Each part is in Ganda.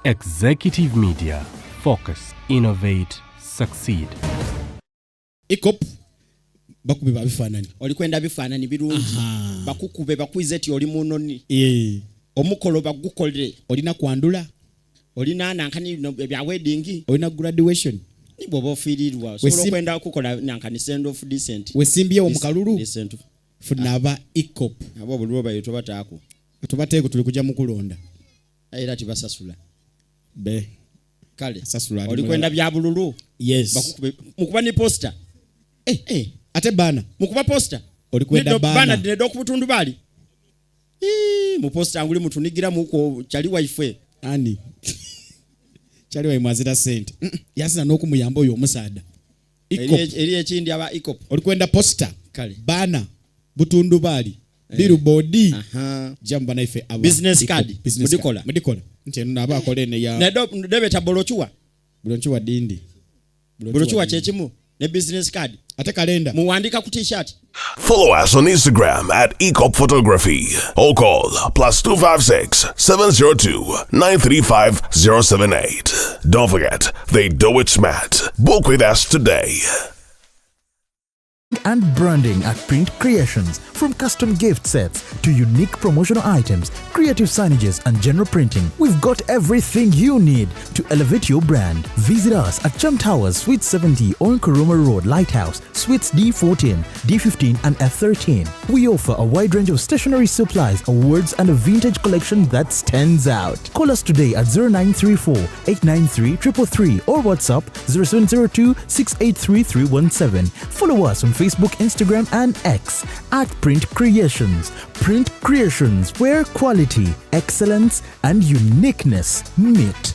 Executive Media. Focus, innovate, succeed. Ikop bakube babifanani. Olikwenda bifanani birungi. Bakukube bakwize ti oli munoni. Omukolo bagukolere. Olina kwandula. Olina nankani bya wedding. Olina graduation. Nibo bofirirwa. So kwenda kukola nankani send off decent. Wesimbye omukalulu. Decent. Funaba Ikop. Abo bulwo bayito bataako. Tubateeko tuli kujja mu kulonda. Era tibasasula. Be. Kale. Sasula. Olikwenda bya bululu. Yes. Bakukube mukuba ni poster. Ate bana. Mukuba poster. Olikwenda bana. Bana dinedo kubutundu bali. Mu poster anguli mutunigira muko chali wife. Ani. Chali wa imazira sente. Yasina n'okumuyamba oyo omusaada. Ikop. Eri ekindi aba Ikop. Olikwenda poster. Kale. Bana. Butundu bali. Billboard. Jamba na ife aba. Business card. Mudikola. Nti naba akole ne ya. Nedo debeta bolochuwa. Bolochuwa dindi. Bolochuwa chechimu. Ne business card. Ate kalenda. Muwandika ku t-shirt. Follow us on Instagram at Ikop Photography or call +256 702 935 078. Don't forget, they do it smart. Book with us today. And branding at Print Creations. From custom gift sets to unique promotional items, creative signages and general printing, we've got everything you need to elevate your brand. Visit us at Chum Towers, Suite 70 on Kuruma Road, Lighthouse, Suites D14, D15 and F13. We offer a wide range of stationery supplies, awards and a vintage collection that stands out. Call us today at 0934 893 333 or WhatsApp 0702 683 317. Follow us on Facebook, Instagram and X at Print Creations. Print Creations, where quality, excellence and uniqueness meet.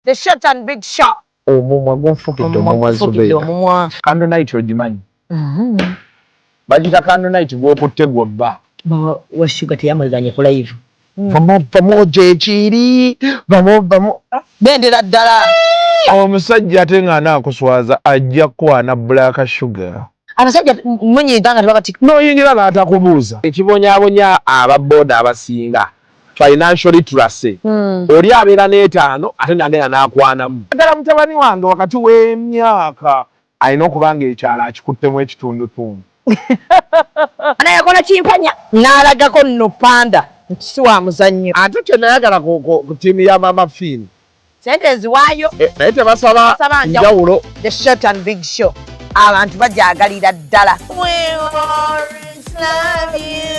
The short and big shot. Omumwa gonfukidde omumwa Zubeida. Candle night ogimanyi. Bagita candle night gwokutte gwobba. Washuga teyamaliranye ku live. Pamoja ekiri. Vamo. Bendera ddala. Omusajja ate nga anaakuswaza ajja kwana black sugar. Abasajja munyiga nga tebakati. N'oyingira n'atakubuuza. Ekibonyaabonya ababooda abasinga. Financially trusted. Oli abeera n'etaano ate nagenda n'akwanamu. Ddala mutabani wange wakati w'emyaka alina okuba ng'ekyalo akikuttemu ekitundutundu. Anayakola kimpanya n'alagako nno panda nti si wa muzannyo. Ate kyenayagala ku ttiimu ya Mama Finn. Sente eziwaayo. Naye tebasaba njawulo. The short and big show. Abantu bajaagalira ddala. We always love you.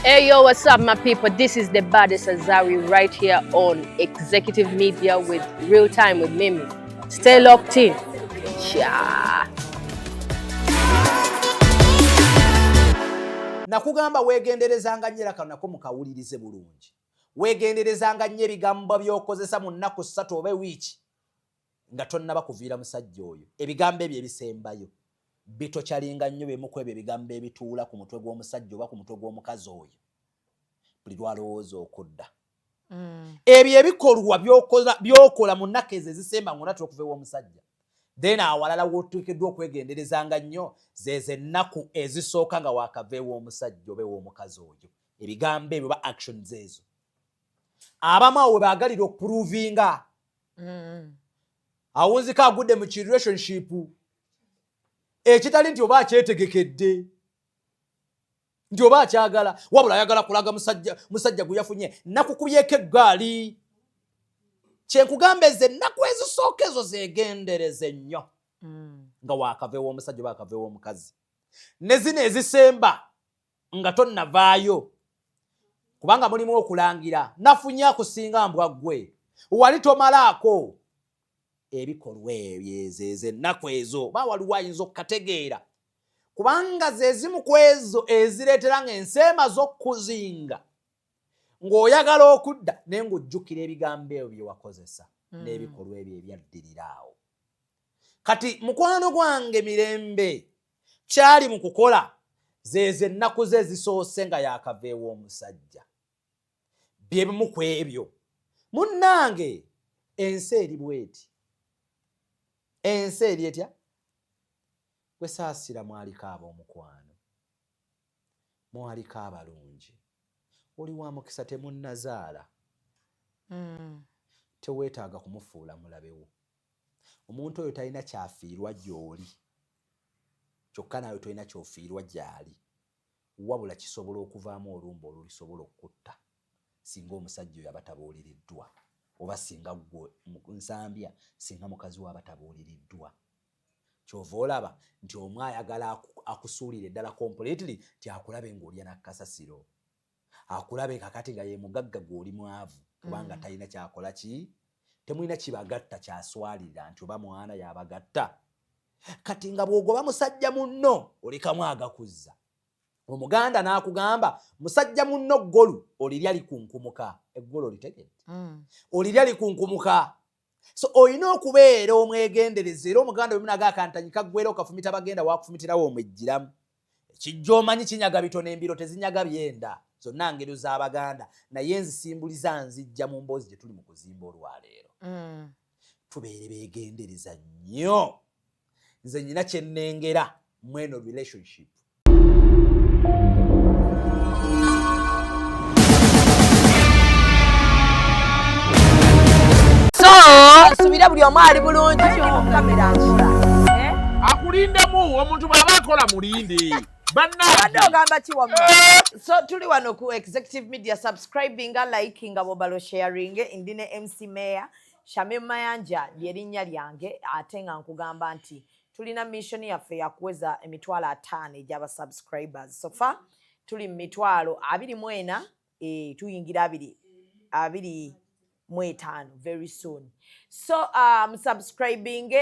Hey yo, what's up my people? This is the baddest Azari right here on Executive Media with Real Time with Mimi. Stay locked in. Yeah. Nakugamba weegenderezanga nnyo era kanako mukawulirize bulungi. Weegenderezanga nnyo ebigambo by'okozesa mu nnaku 3 oba wiiki nga tonnaba kuviira musajja oyo. Ebigambo ebyo ebisembayo bitokyalinga nnyo bimu ku ebyo ebigambo ebituula ku mutwe gw'omusajja oba ku mutwe gw'omukazi oyo. Buli lwalowooza okudda. Ebyo ebikolwa by'okola mu nnaku ezo ezisemba ng'onaatera okuva ew'omusajja. Then awalala wotuukiddwa okwegenderezanga nnyo zeze nnaku ezisooka nga waakava ew'omusajja oba ew'omukazi oyo. Ebigambo ebyo ba actions ezo. Abamu awo we baagalira okupuruvinga. Awunzika agudde mu relationship. Ekitali nti oba akyetegekedde. nti oba akyagala wabula ayagala kulaga musajja gwe yafunye nakukubyeko eggaali kyenkugamba ezo ennaku ezisooka ezo zeegendereze nnyo nga waakaveewo omusajja oba akaveewo omukazi ne zino ezisemba nga tonnavaayo kubanga mulimu okulangira nafunye akusinga mbwa ggwe wali tomalaako ebikolwa ebyo ezo ennaku ezo ba waliwo ayinza okukategeera kubanga ze zimu ku ezo ezireetera ng'enseema z'okkuzinga ng'oyagala okudda naye ng'ojjukira ebigambo ebyo bye wakozesa n'ebikolwa ebyo ebyaddirira awo kati mukwano gwange mirembe kyali mu kukola zezo ennaku ze ezisoose nga yaakaveewo omusajja bye bimu ku ebyo munnange ensi eri bweti ensi eri etya gwe saasira mwaliko ab'omukwano mwaliko abalungi oli wa mukisa temunnazaala teweetaaga kumufuula mulabewo omuntu oyo talina kyafiirwa gy'oli kyokka naawe tolina kyofiirwa gy'ali wabula kisobola okuvaamu olumba olulisobola okutta singa omusajja oyo aba tabuuliriddwa oba singa gwe nsambya singa mukazi we aba tabuuliriddwa kyova olaba nti omwe ayagala akusuulira eddala completely ti akulabe ng'olya nakkasasiro akulabe kakati nga ye mugagga gw'oli mwavu kubanga talina kyakola ki temulina kibagatta kyaswalira nti oba mwana yabagatta kati nga bw'ogoba musajja munno olekamu agakuzza omuganda n'akugamba musajja munno ggolu olirya likunkumuka eggolo litegedde olirya likunkumuka so olina okubeera omwegendereza era omuganda wemunaga akantanyika ggwera okafumita bagenda wakufumitirawo omwejjiramu ekijja omanyi kinyaga bitono embiro tezinyaga byenda zonna ngero z'abaganda naye nzisimbuliza nzijja mu mboozi gye tuli mu kuzimba olwaleero tubeere beegendereza nnyo nze nnyina kye nnengera mweno relationship subira buli omu ali bulungi kamera akulindemu omuntu bw'aba akola mulinde abadde ogamba kiwamma so tuli wano ku executive media subscribing liking bobalo sharing ndi ne MC Mayor Shamim Mayanja lyerinnya lyange ate nga nkugamba nti tulina mission yaffe yakuweza emitwalo 5 egy'aba subscribers so far tuli mu mitwalo 24 tuyingira 25 very soon so subscribing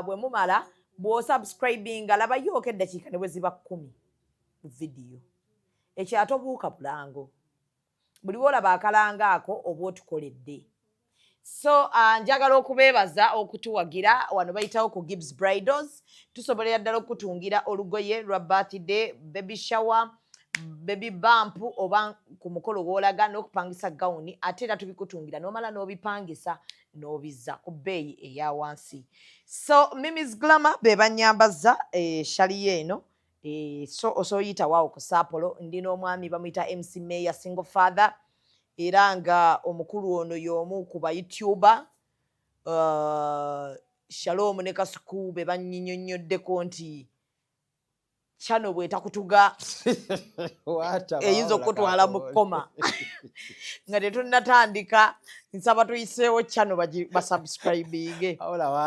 bwe mumala bwo subscribing laba yoke eddakiika ne bwe ziba 10 video ekyatobuuka bulango buli wolaba akalanga ako oba otukoledde so njagala okubeebaza okutuwagira wano bayitawo ku Gibbs Bridals tusobolera ddala okutungira olugoye lwa birthday baby shower baby bump oba ku mukolo gw'olaga n'okupangisa gawuni ate era tubikutungira n'omala n'obipangisa n'obizza ku bbeeyi eya wansi so Mimi's Glamour be banyambaza shali yeeno so osoyita waawo ku Sapolo ndi n'omwami bamuyita MC Mayor single father era nga omukulu ono y'omu ku ba YouTuber Shalom ne Kasuku be bannyinyonnyoddeko nti chano bwetakutuga eyinza okutwala mu kkoma nga tetunnatandika nsaba tuyiseewo chano basubscribinge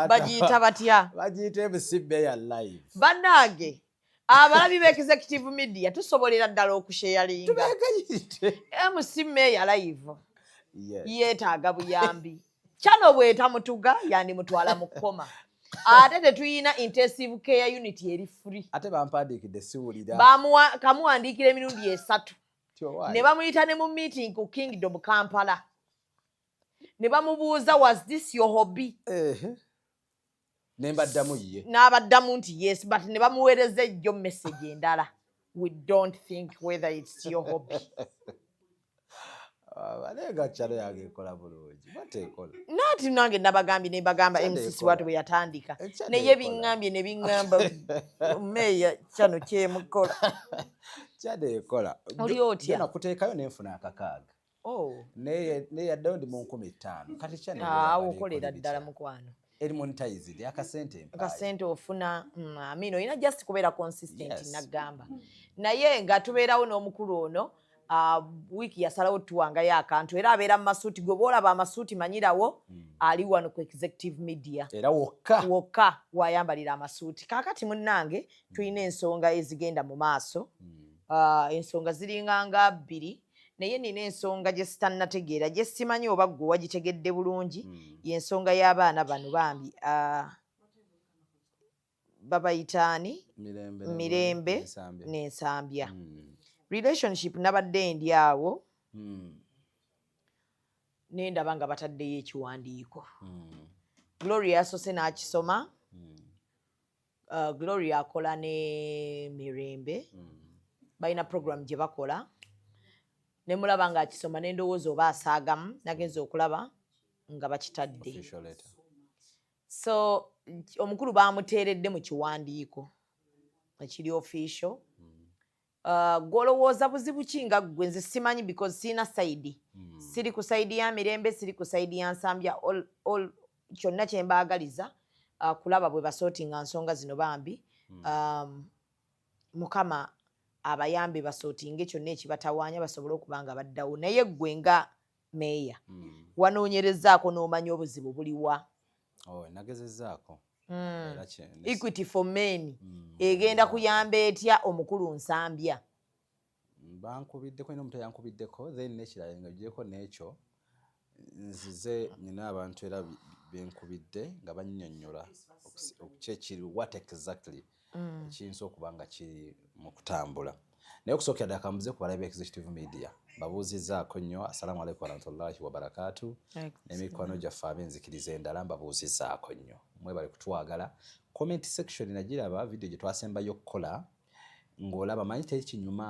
bagiyita batya bagiyita MC Mayor live bannange abalabi b'executive media tusobolera ddala okusharinga MC Mayor live yeetaaga buyambi chano bwetamutuga yandimutwala mu kkoma ate tetuyina intensive care unit eri free ate bampandiikidde siwulira kamuwandiikira emirundi 3 ne bamuyita ne mu meeting ku Kingdom Kampala ne bamubuuza was this your hobby nembaddamu ye n'abaddamu nti yes but ne bamuweereza ejjo message endala we don't think whether it's your hobby alenga kyalo yange ekola bulungi batekola nati nange nabagambye ne bagamba MCC watu bwe yatandika naye biŋŋambye ne biŋŋamba Mayor kyano kyemukola kyade ekola oli otya nakuteekayo nenfuna akakaaga ne yaddayo ndi mu 15 kati kyane okolera ddala mukwano eri monetized akasente ofuna amino ina just kubeera consistent nagamba naye nga tubeerawo n'omukulu ono wiiki yasalawo tuwangayo akantu era abeera mu masuuti gwe boolaba amasuuti manyirawo ali wano ku executive media era wokka wayambalira amasuuti kaakati munnange tulina ensonga ezigenda mu maaso ensonga ziringanga 2 naye nina ensonga gye sitannategeera gye simanyi oba ggwe wagitegedde bulungi y'ensonga y'abaana bano bambi babayitaani mirembe n'ensambya relationship nabadde ndi awo nendaba nga bataddeyo ekiwandiiko Gloria yasose n'akisoma Gloria akola ne mirembe balina program gye bakola ne mulaba nga akisoma n'endowooza oba asaagamu nagenza okulaba nga bakitadde so omukulu bamuteeredde mu kiwandiiko ekiri official gwolowooza buzibu ki nga ggwe nze simanyi because sina saidi siri ku saidi ya mirembe siri ku saidi ya nsambya kyonna kye mbaagaliza kulaba bwe basootinga nsonga zino bambi mukama abayambe basootinge kyonna ekibatawaanya basobole okuba nga baddawo naye ggwe nga meeya wanoonyerezaako n'omanya obuzibu buliwa nagezezaako Equity for Men egenda kuyamba etya omukulu nsambya bankubiddeko ino omuntu yankubiddeko then nekirala nga gyeko n'ekyo nzize nina abantu era benkubidde nga bannyonnyola kyekiri what exactly kiyinza okuba nga kiri mu kutambula naye okusookera ddala kambuze ku balabe executive media babuuzizaako nnyo assalamu alaikum warahmatullahi wabarakatu n'emikwano gyaffe ab'enzikiriza endala mbabuuzizaako nnyo mwebale kutwagala comment section nagiraba video gye twasembayo okukola ng'olaba manyi teri kinyuma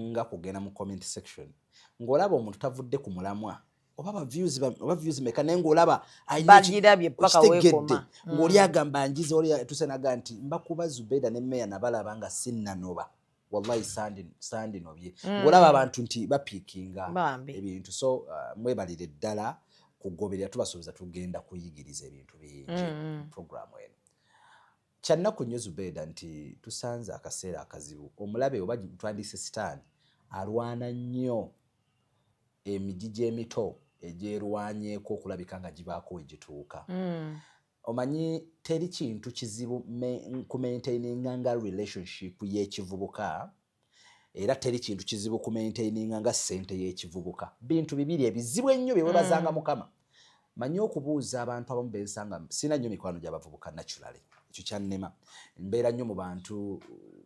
nga kugenda mu comment section ng'olaba omuntu tavudde ku mulamwa oba views meka naye ng'olaba bagirabye paka weekoma ng'oli agamba njiza oli tusenaga nti mbakuba Zubeda ne Meya nabalaba nga sinnanoba wallahi sandi nobye ng'olaba abantu nti bapiikinga ebintu so mwebalire ddala kugoberera tubasuubiza tugenda kuyigiriza ebintu bingi programu eno kyannaku nnyo Zubeda nti tusanze akaseera akazibu omulabe oba twandise sitaani alwana nnyo emigigi emito egyerwanyeeko okulabika nga gibaako wegituuka omanyi teri kintu kizibu ku maintaininga nga relationship y'ekivubuka era teri kintu kizibu ku maintaininga nga ssente y'ekivubuka bintu bibiri ebizibu ennyo bye webazanga mukama manyi okubuuza abantu abamu bensanga sina nnyo mikwano gy'abavubuka naturally ekyo kyannema mbeera nnyo mu bantu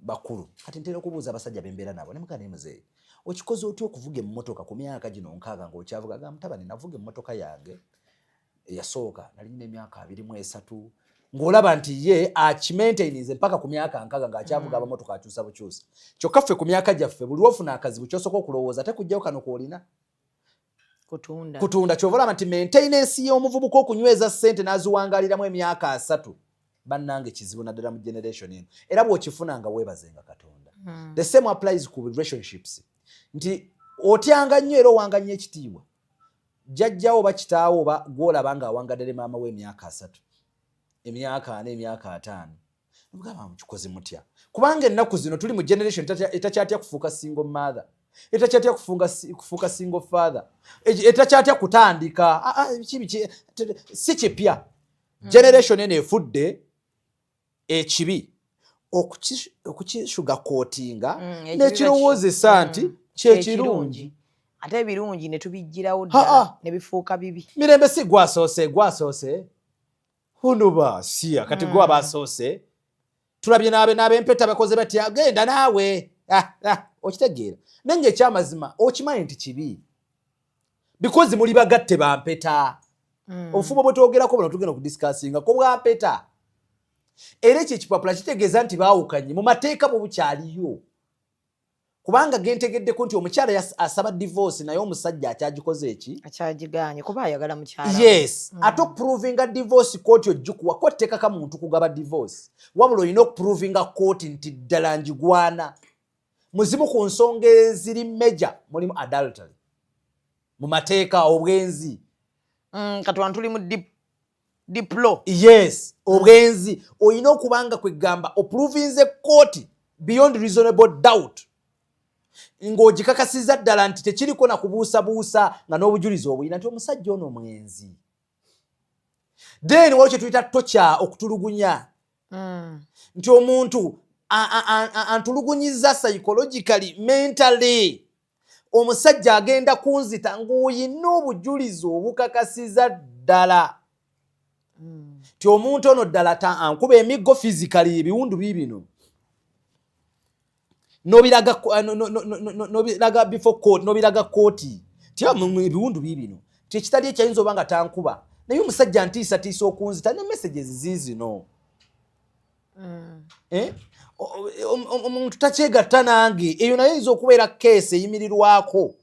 bakulu kati ntera okubuuza abasajja bembeera nabo ne mugane muzeeyi okikoze otya okuvuga emmotoka ku myaka gino nkaaga ng'okyavuga ga mutabani navuga emmotoka yange eyasooka nali nyina emyaka 23 ng'olaba nti ye akimaintainize mpaka ku myaka nkaaga ng'akyavuga abamotoka akyusa bukyusa kyokka ffe ku myaka gyaffe buli lwofuna akazibu kyosooka okulowooza ate kujjayo kano koolina kutunda kyova olaba nti maintenance y'omuvubuka okunyweza ssente n'aziwangaliramu emyaka 3 bannange kizibu naddala mu generation eno era bw'okifuna nga weebazenga Katonda the same applies ku relationships nti otyanga nnyo era owanga nnyo ekitiibwa jjajjawo oba kitaawo oba gw'olaba nga awangaddere maama we emyaka 3 emyaka 4 emyaka 5 nogamba mukikoze mutya kubanga ennaku zino tuli mu generation etakyatya kufuuka single mother etakyatya kufuuka single father etakyatya kutandika si kipya generation eno efudde ekibi okukishugacoatinga nekirowoozesa nti kyekirungi ate ebirungi ne tubijjirawo ddala ne bifuuka bibi mirembe si gwasoose hunuba siya kati gwa basoose tulabye n'abempeta bakoze batya genda naawe okitegeera nange ekyamazima okimanyi nti kibi because muli bagatte bampeta obufumo bwe twogerako buno tugenda okudiscussinga ko bwampeta era ekyo ekipapula kitegeeza nti baawukanye mu mateeka bwe bukyaliyo kubanga gentegeddeko nti omukyala asaba divorce naye omusajja akyagikoze eki akyagiganye kuba ayagala mukyala yes ate okuprovinga divorce kooti ojjukuwa ko tteekaka muntu kugaba divorce wabula olina okuprovinga kooti nti ddala njigwana muzimu ku nsonga eziri meja mulimu adultery mu mateeka obwenzi kati wano tuli mu diplo yes obwenzi oyina okubanga kwegamba oprovinze court beyond reasonable doubt ng'ogikakasiza ddala nti tekiriko na kubuusabuusa nga n'obujulizi obulina nti omusajja ono mwenzi then waliwo kye tuyita tokya okutulugunya nti omuntu antulugunyiza psychologically mentally omusajja agenda kunzita ng'oyina obujulizi obukakasiza ddala ti omuntu ono ddala ankuba emiggo physically ebiwundu bibino nobiraga before court nobiraga kooti ti ebiwundu bibino ti ekitali ekyayinza oba nga tankuba naye omusajja ntiisatiisa okunzita ne messages ziizino omuntu takyegatta nange eyo naye yinza okubeera keesi eyimirirwako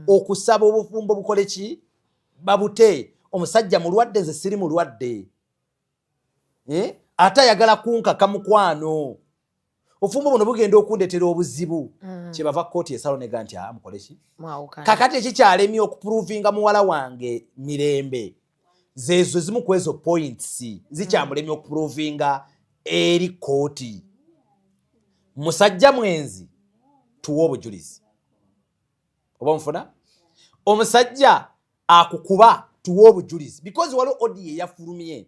okusaba obufumbo bukole ki babute omusajja mulwadde nze siri mulwadde ate ayagala kunkaka mukwano obufumbo buno bugenda okundetera obuzibu kyebava kooti esalo nega nti mukole ki kakati ekikyalemye okuprovinga muwala wange Mirembe zezo zimu ku ezo points zikyamulemye okuprovinga eri kooti musajja mwenzi tuwa obujulizi oba mufuna omusajja akukuba tuwa obujulizi because waliwo odi eyafulumye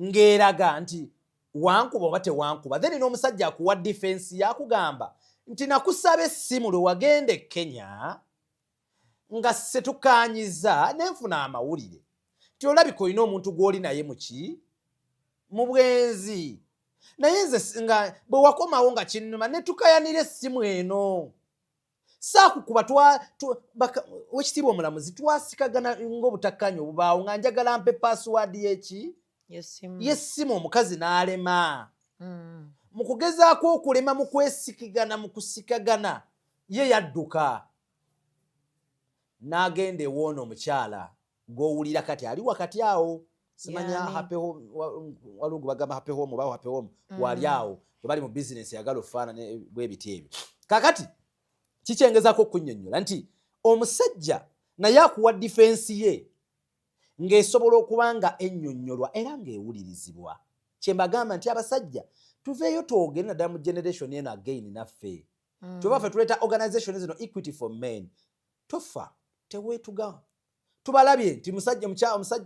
ng'eraga nti wankuba oba tewankuba then n'omusajja akuwa defense yakugamba nti nakusaba essimu lwe wagenda e Kenya nga setukanyiza nenfuna amawulire ti olabika olina omuntu gw'oli naye muki mu bwenzi naye nze nga bwe wakomawo nga kinnuma ne tukayanira essimu eno saakukuba wekitiibwa omulamuzi twasikagana ng'obutakkaanya obubaawo nga njagala mpe password y'eki yessimu omukazi n'alema mu kugezaako okulema mu kwesikigana mu kusikagana ye yadduka n'agenda ewoona omukyala gw'owulira kati ali wakati awo simanya walungu bagamba happy home oba happy home wali awo bali mu business yagala ofaanana bwebiti ebyo kakati kikyengezaako okunnyonnyola nti omusajja naye akuwa defense ye ng'esobola okuba nga ennyonnyolwa era ng'ewulirizibwa kyembagamba nti abasajja tuveeyo twogere naddala mu generation eno again naffe kyova ffe tuleeta organization zino equity for men tofa teweetuga tubalabye nti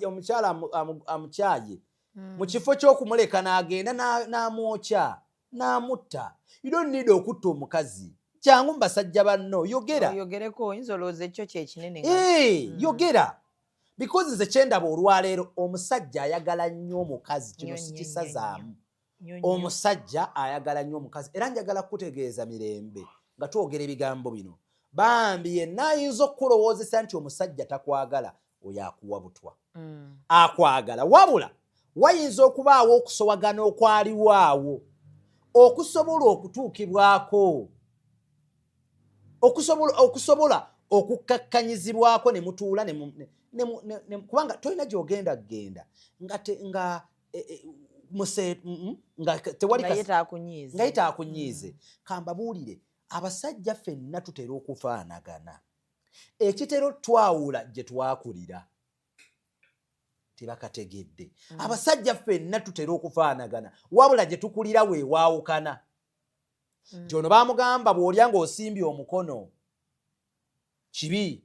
omukyala amukyaye mu kifo ky'okumuleka n'agenda n'amwokya n'amutta you don't need okutta omukazi kyangu mu basajja banno yogereko oyinza olowooza ekyo kyekinene yogera because nze kyendaba olwaleero omusajja ayagala nnyo omukazi kino sikisazaamu omusajja ayagala nnyo omukazi era njagala kutegeeza Mirembe nga twogera ebigambo bino bambi yenna ayinza okulowoozesa nti omusajja takwagala oyo akuwa butwa akwagala wabula wayinza okubaawo okusowagana okwaliwo awo okusobola okutuukibwako okusobola okukkakkanyizibwako ne mutuula kubanga tolina gy'ogenda genda nga tewali nga yitaakunyiize kambabuulire abasajja ffenna tutera okufaanagana ekitero twawula gye twakulira tebakategedde abasajja ffenna tutera okufaanagana wabula gye tukulira weewaawukana nti ono baamugamba bw'olya ng'osimbye omukono kibi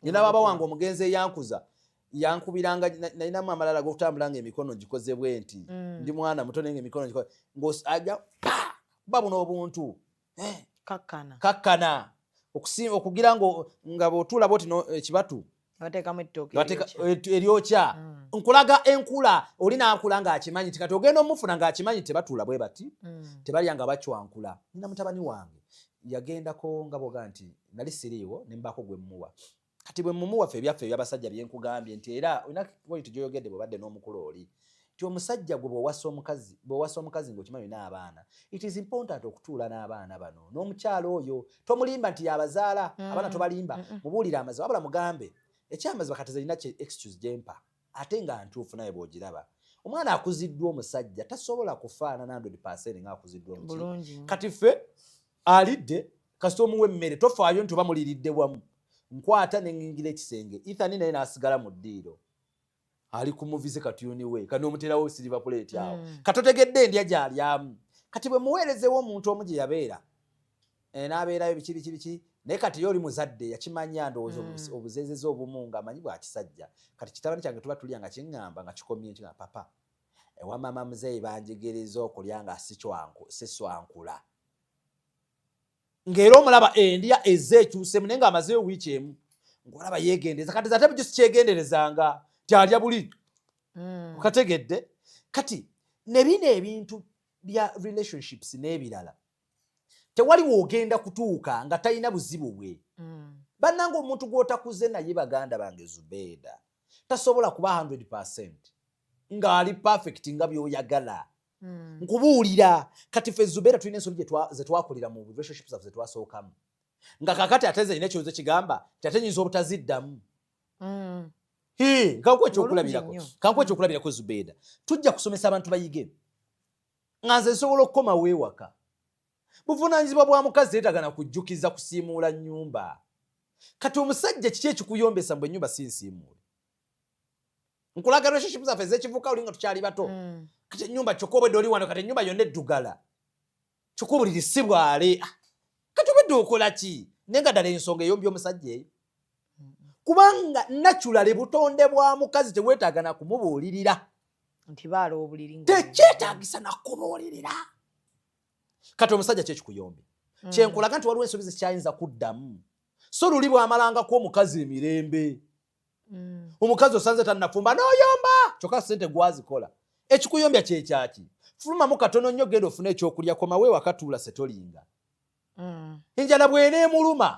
nina baba wange omugenzi eyankuza yankubiranga nalinamu amalala g'okutambula ng'emikono gikoze bwe nti ndi mwana muto naye ng'emikono ng'ajja kuba buno obuntu kakkana okugira nga bw'otuula bwoti ekibatu eryokya nkulaga enkula oli n'ankula ng'akimanyi nti kati ogenda omufuna ng'akimanyi tebatuula bwe bati tebalya nga bacwankula nina mutabani wange yagendako nga boga nti nali siriiwo ne mbaako gwe mmuwa kati bwe mumuwa ffe ebyaffe ebyabasajja bye nkugambye nti era olina pointi gy'oyogedde bw'obadde n'omukulu oli nti omusajja gwe bw'owasa omukazi ng'okimanyi n'abaana it is important okutuula n'abaana bano n'omukyalo oyo tomulimba nti yabazaala abaana tobalimba mubuulire amazima wabula mugambe ekyamazima kati zalina excuse gyempa ate nga ntuufu naye bw'ogiraba omwana akuziddwa omusajja tasobola kufaanana 100% ng'akuziddwa omuki kati ffe alidde kasita omuwa emmere tofaayo nti oba muliridde wamu nkwata ne ngingira ekisenge Ethani naye n'asigala mu ddiiro ali ku movies katuni we kano omuterawo silver plate awo katotegedde ndya gyalyamu kati bwe muweerezewo omuntu omu gye yabeera n'abeerayo bikiri naye kati yoli muzadde yakimanya ndowooza obuzezeze obumu ng'amanyi bwa kisajja kati kitabani kyange tuba tulya nga kiŋŋamba nga kikomye nga papa ewa mama muzeeyi banjegereza okulya nga siswankula ng'era omulaba endya ezeekyusemu naye ng'amazeeyo wiiki emu ng'olaba yeegendereza kati ate bujjo sikyegenderezanga tyalya buli okategedde kati ne bino ebintu bya relationships n'ebirala tewaliwo ogenda kutuuka nga talina buzibu bwe bannanga omuntu gw'otakuze naye baganda bange Zubeida tasobola kuba 100% ng'ali perfect nga by'oyagala nkubuulira kati ffe Zubeida tulina ensobi ze twakolera mu relationships zaffe ze twasookamu nga kakati ate ze nyina ekyozo kigamba ate nyinza obutaziddamu kankuwa ekyokulabirako Zubeida tujja kusomesa abantu bayige nga nze nsobola okukoma weewaka buvunaanyizibwa bwa mukazi teetagana kujjukiza kusiimuula nnyumba kati omusajja kiki ekikuyombesa mbwe ennyumba si nsiimuule nkulaga relationship zaffe ez'ekivuka oli nga tukyali bato kati ennyumba kyokka obwedde oli wano kati ennyumba yonna eddugala kyokka obuliri si bwale kati obwedde okola ki naye nga ddala ensonga eyombya omusajja eyo kubanga naturally butonde bwa mukazi teweetaagana kumubuulirira nti baala obuliri tekyetaagisa nakubuulirira kati omusajja kyekikuyombe kyenkulaga nti waliwo ensobi zekikyayinza kuddamu so luli bwamalangako omukazi emirembe omukazi osanze tannafumba n'oyomba kyokka sente gwazikola ekikuyombya kyekyaki fulumamu katono nnyo genda ofuna ekyokulya komawe wakatuula setolinga enjala bw'eneemuluma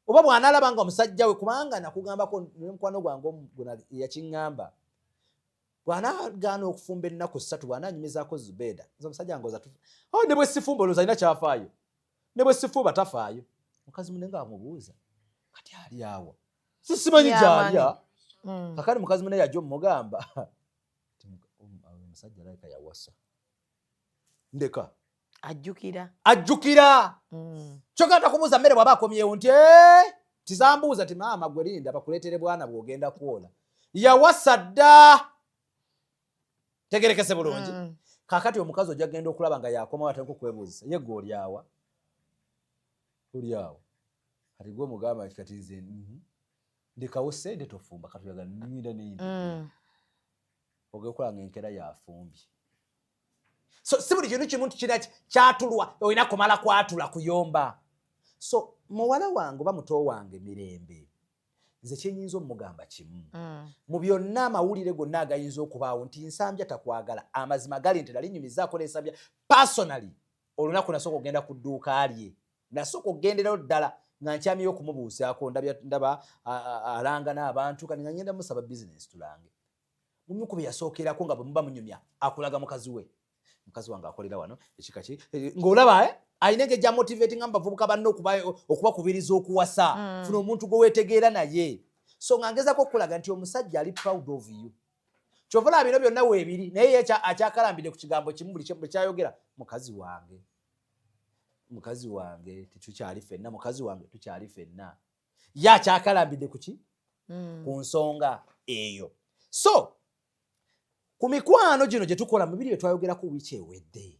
oba bw'anaalaba nga omusajja we kubanga nakugambako mukwano gwange yakiŋŋamba bw'anaagaana okufumba ennaku 3 bw'anaanyumizaako Zubeida nze omusajja wange oza ne bwe sifumba olowooza alina kyafaayo ne bwe sifuba tafaayo mukazi munne ng'amubuuza kati ali awa simanyi gy'alya kakati mukazi munne yajja omugamba omusajja alayika yawasa ndeka ajjukira kyokka takubuuza mmere bw'aba akomyewo nti tizambuuza ti maama gwe linda bakuleetere bwana bw'ogenda kwola yawasa dda tegerekese bulungi kakati omukazi ojja genda okulaba nga yakomawo atandika okwebuuzisa ye gwe oli awa kati gwe omugamba kati nze ndekawo sente tofumba katuyaga ninda neyindi ogekola nga enkera yafumbye so si buli kintu kimuntu kina kyatulwa olina kumala kwatula kuyomba so muwala wange oba muto wange mirembe nze kyenyinza omugamba kimu mu byonna amawulire gonna agayinza okubaawo nti nsambya takwagala amazima gali nti nali nyumizaako n'ensambya personally olunaku nasooka ogenda ku dduuka lye nasooka ogenderayo ddala nga nkyamyeyo okumubuusaako ndaba alanga n'abantu kati nga ngenda musaba bizinesi tulange mumyuku bye yasookerako nga bwe muba munyumya akulaga mukazi we mukazi wange akolera wano ekikaki ng'olaba alina engeri motivate nga bavubuka banne okubakubiriza okuwasa funa omuntu gwe weetegeera naye so nga ngezako okulaga nti omusajja ali proud of you kyova bino byonna weebiri naye ye akyakalambidde ku kigambo kimu buli kyayogera mukazi wange tetukyali ffenna mukazi wange tukyali ffenna ye akyakalambidde kuki ku nsonga eyo so ku mikwano gino gye tukola mu biri bye twayogerako wiiki ewedde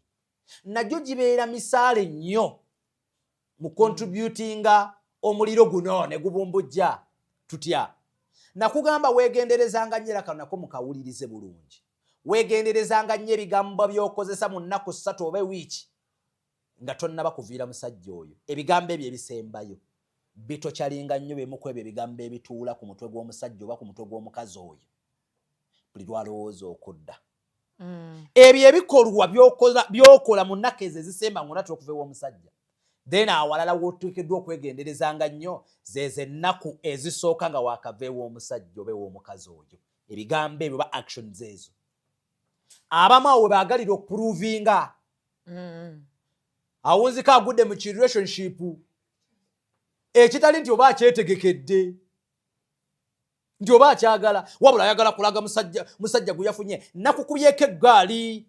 najjo gibeera misaale nnyo mu contributinga omuliro guno ne gubumbujja tutya nakugamba weegenderezanga nnyo era kano nako mukawulirize bulungi weegenderezanga nnyo ebigambo by'okozesa mu nnaku 3 oba wiiki nga tonnaba kuviira musajja oyo ebigambo ebyo ebisembayo bitokyalinga nnyo bimu ku ebyo ebigambo ebituula ku mutwe gw'omusajja oba ku mutwe gw'omukazi oyo buli lwalowooza okudda ebyo ebikolwa byokola mu nnaku ezo ezisemba ngonatera okuva ew'omusajja then awalala wotuukiddwa okwegenderezanga nnyo zezo ennaku ezisooka nga waakava ew'omusajja oba ew'omukazi oyo ebigambo ebyo ba actions ezo abamu awo we baagalira okupuruvinga awunzika agudde mu kirelationship ekitali nti oba akyetegekedde nti oba akyagala wabula ayagala kulaga musajja gwe yafunye nakukubyeko eggaali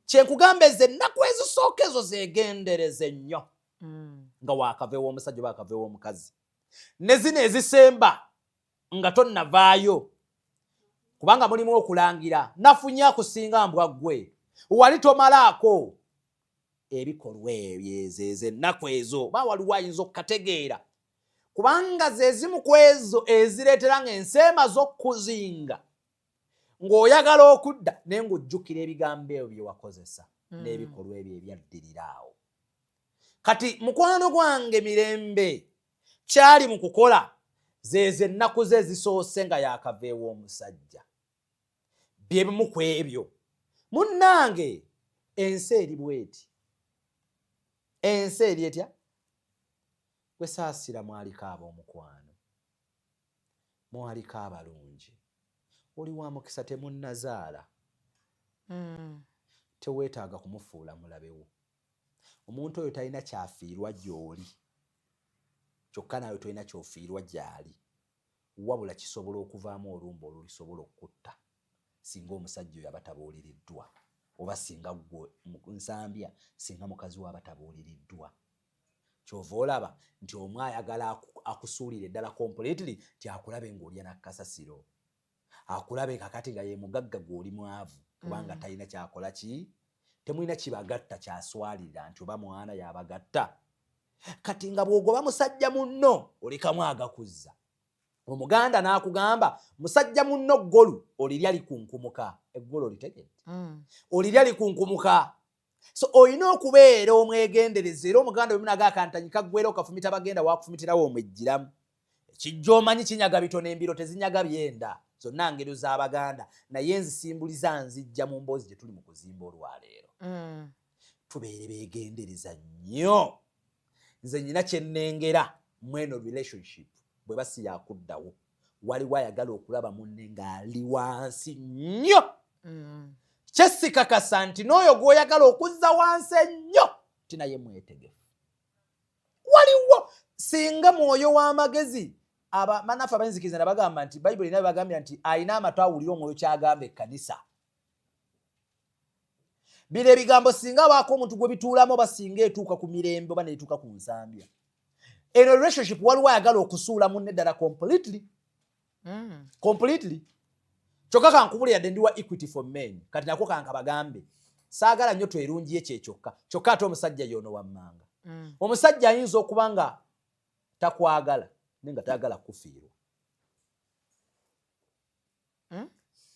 kyenkugamba ezo ennaku ezisooka ezo zeegendereze nnyo nga waakava ew'omusajja oba akava ew'omukazi ne zino ezisemba nga tonnavaayo kubanga mulimu okulangira nafunye akusinga mbwa ggwe wali tomalaako ebikolwa ebyezeze ennaku ezo ba waliwo ayinza okukategeera kubanga zezimu ku ezo ezireetera ng'enseema z'okkuzinga ng'oyagala okudda naye ng'ojjukira ebigambo ebyo bye wakozesa n'ebikolwa ebyo ebyaddirira awo kati mukwano gwange mirembe kyali mu kukola zeeze ennaku ze zisoose nga yaakaveewo omusajja bye bimu ku ebyo munnange ensi eri bweti ensi eri etya gwe saasira mwaliko ab'omukwano mwaliko abalungi oli wa mukisa temunnazaala teweetaaga kumufuula mulabewo omuntu oyo talina kyafiirwa gy'oli kyokka naawe tolina kyofiirwa gy'ali wabula kisobola okuvaamu olumba olulisobola okutta singa omusajja oyo aba tabuuliriddwa oba singa gwe nsambya singa mukazi we aba tabuuliriddwa kyova olaba nti omwe ayagala akusuulira eddala completely ti akulabe ng'olya nakasasiro akulabe kakati nga ye mugagga gw'oli mwavu kubanga talina kyakola ki temulina kibagatta kyaswalira nti oba mwana yabagatta kati nga bw'ogoba musajja munno olekamu agakuzza omuganda n'akugamba musajja munno ggolu olirya likunkumuka eggolo olitegedde olirya likunkumuka so olina okubeera omwegendereza era omuganda bwe munagaakantanyi kaggwera okafumita bagenda waakufumitirawo omwejjiramu ekijja omanyi kinyaga bitono embiro tezinyaga byenda zonna ngero z'abaganda naye nzisimbuliza nzijja mu mboozi gye tuli mu kuzimba olwaleero tubeere beegendereza nnyo nze nyina kye nnengera mweno relationship bwe basi yakuddawo waliwo ayagala okulaba munne ng'ali wansi nnyo kyesikakasa nti n'oyo gw'oyagala okuzza wansi ennyo tinaye mwetegefu waliwo singa mwoyo w'amagezi manafu abayinzikiriza ne bagamba nti bayibuli naye bagambye nti alina amatu awulira omwoyo kyagamba ekkanisa bino ebigambo singa baako omuntu gwe bituulamu oba singa etuuka ku mirembe oba neetuuka ku nsambya eno relationship waliwo ayagala okusuula munne ddala completely kyokka kankubulira yadde ndi wa equity for men kati nako kankabagambe saagala nnyo twerungi ye kyekyokka kyokka ate omusajja yono wammanga omusajja ayinza okuba nga takwagala naye nga tayagala kufiirwa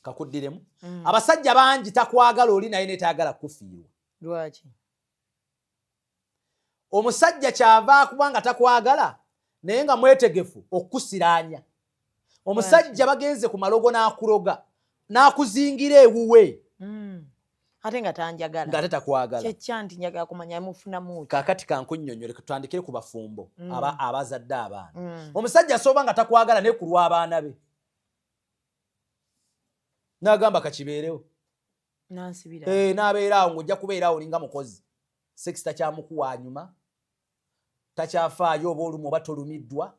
kakuddiremu abasajja bangi takwagala oli naye netayagala kufiirwa lwaki omusajja kyava kuba nga takwagala naye nga mwetegefu okkusiraanya omusajja bagenze ku malogo n'akuloga n'akuzingira ewuwe ate nga tanjagala ng'ate takwagala kyekya nti njagala kumanya mufunamu kaakati kankunnyonnyole tutandikire ku bafumbo abazadde abaana omusajja asoba nga takwagala naye ku lw'abaana be n'agamba kakibeerewo n'abeera awo ng'ojja kubeeraawo olinga mukozi sex takyamukuwanyuma takyafaayo oba olumu oba tolumiddwa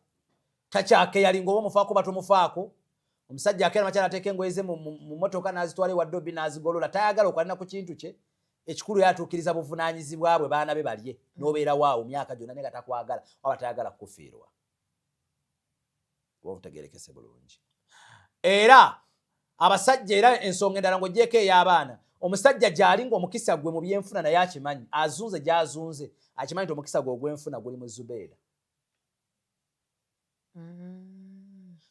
takyakeyalinga oba omufaako oba tomufaako omusajja akeera makyala ateeka engoye ze mu motoka n'azitwala ewadde n'azigolola tayagala okwalina ku kintu kye ekikulu yatuukiriza buvunaanyizibwa bwe baana be balye n'obeerawo awo myaka gyonna naye nga takwagala oba tayagala kufiirwa oba butegerekese bulungi era abasajja era ensonga endala ng'oggyeko ey'abaana omusajja gy'ali ng'omukisa gwe mu byenfuna naye akimanyi azunze gy'azunze akimanyi nti omukisa gwe ogw'enfuna guli mu Zubeera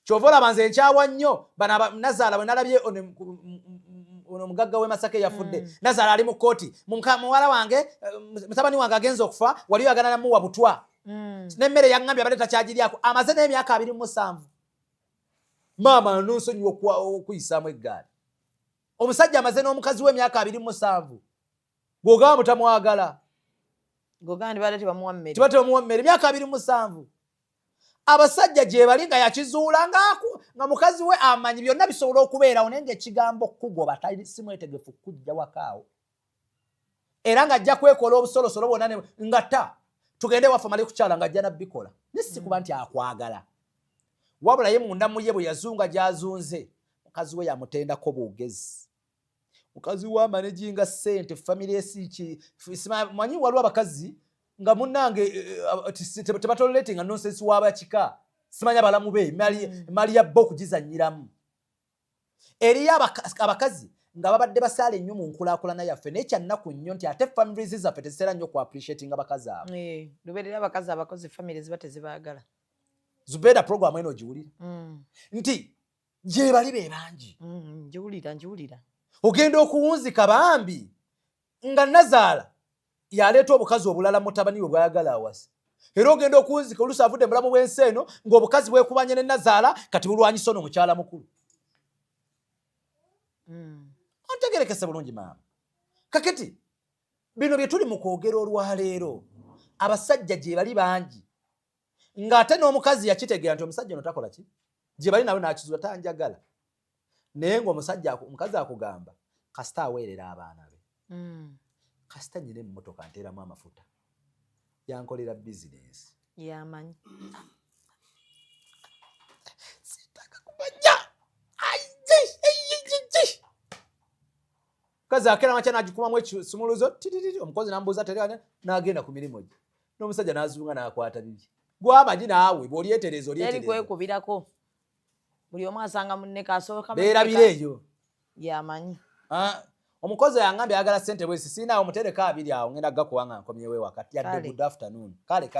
kyova olaba nze nkyawa nnyo Nazaala bwe nalabye ono omugagga w'e Masaka eyafudde Nazaala ali mu kkooti muwala wange mutabani wange agenza okufa wali oyagala namuwa butwa n'emmere yaŋŋambye abadde takyagiryako amaze n'emyaka 27 maama nonsonyiwa okuyisaamu eggaali omusajja amaze n'omukazi w'emyaka 27 gw'ogamba mutamwagala tibadde tebamuwa mmere emyaka 27 abasajja gye bali nga yakizuula nga mukazi we amanyi byonna bisobola okubeerawo naye ng'ekigambo kugoba simwetegefu kujja wakaawo era ng'ajja kwekola obusolosolo bwonna ngata tugende waffe male kukyala ng'ajja nabbikola naye si kuba nti akwagala wabula ye munda mu ye bwe yazunga gy'azunze mukazi we yamutendako bwogezi mukazi we amanaginga ssente famire manyi waliwo abakazi nga munnange tebatoleretinga nonsensi w'abakika simanya balamu be emali ya bba okugizanyiramu eriyo abakazi nga babadde basaala ennyo mu nkulaakulana yaffe naye kyannaku nnyo nti ate families zaffe teziseera nnyo ku appreciating abakazi abo. Lubeerera abakazi abakozi family ziba tezibaagala. Zubeida program eno ogiwulira nti gye bali be bangi. Njiwulira. Ogenda okuwunzika bambi nga Nazaala yaleeta obukazi obulala mutabani we bwayagala awasa. Era ogenda okuwunzika oluusi avudde mulamu bw'ensi eno ng'obukazi bwekubanye ne Nazaala kati bulwanyisa ono mukyala mukulu. Ontegerekese bulungi maama. Kakati bino bye tuli mu kwogera olwaleero abasajja gye bali bangi ng'ate n'omukazi yakitegeera nti omusajja ono takola ki gye bali nawe n'akizuula tanjagala naye omukazi akugamba kasita aweerera abaana be kasita nnyina emmotoka nteeramu amafuta yankolera bizinesi yamanyi sitaka kumanya kazi akera macha n'agikumamu ekisumuluzo omukozi n'ambuuza teriane n'agenda ku mirimu gye n'omusajja n'azunga n'akwata bibi gw'amanyi naawe bw'olyetereza eri kwekubirako buli omu asanga munne kasooka beerabira eyo yamanyi. Omukozi yangambye ayagala ssente bwesi sinaawo omutereka abiri awo ngenda gakuwanga nkomyewo wakati yadde good afternoon kale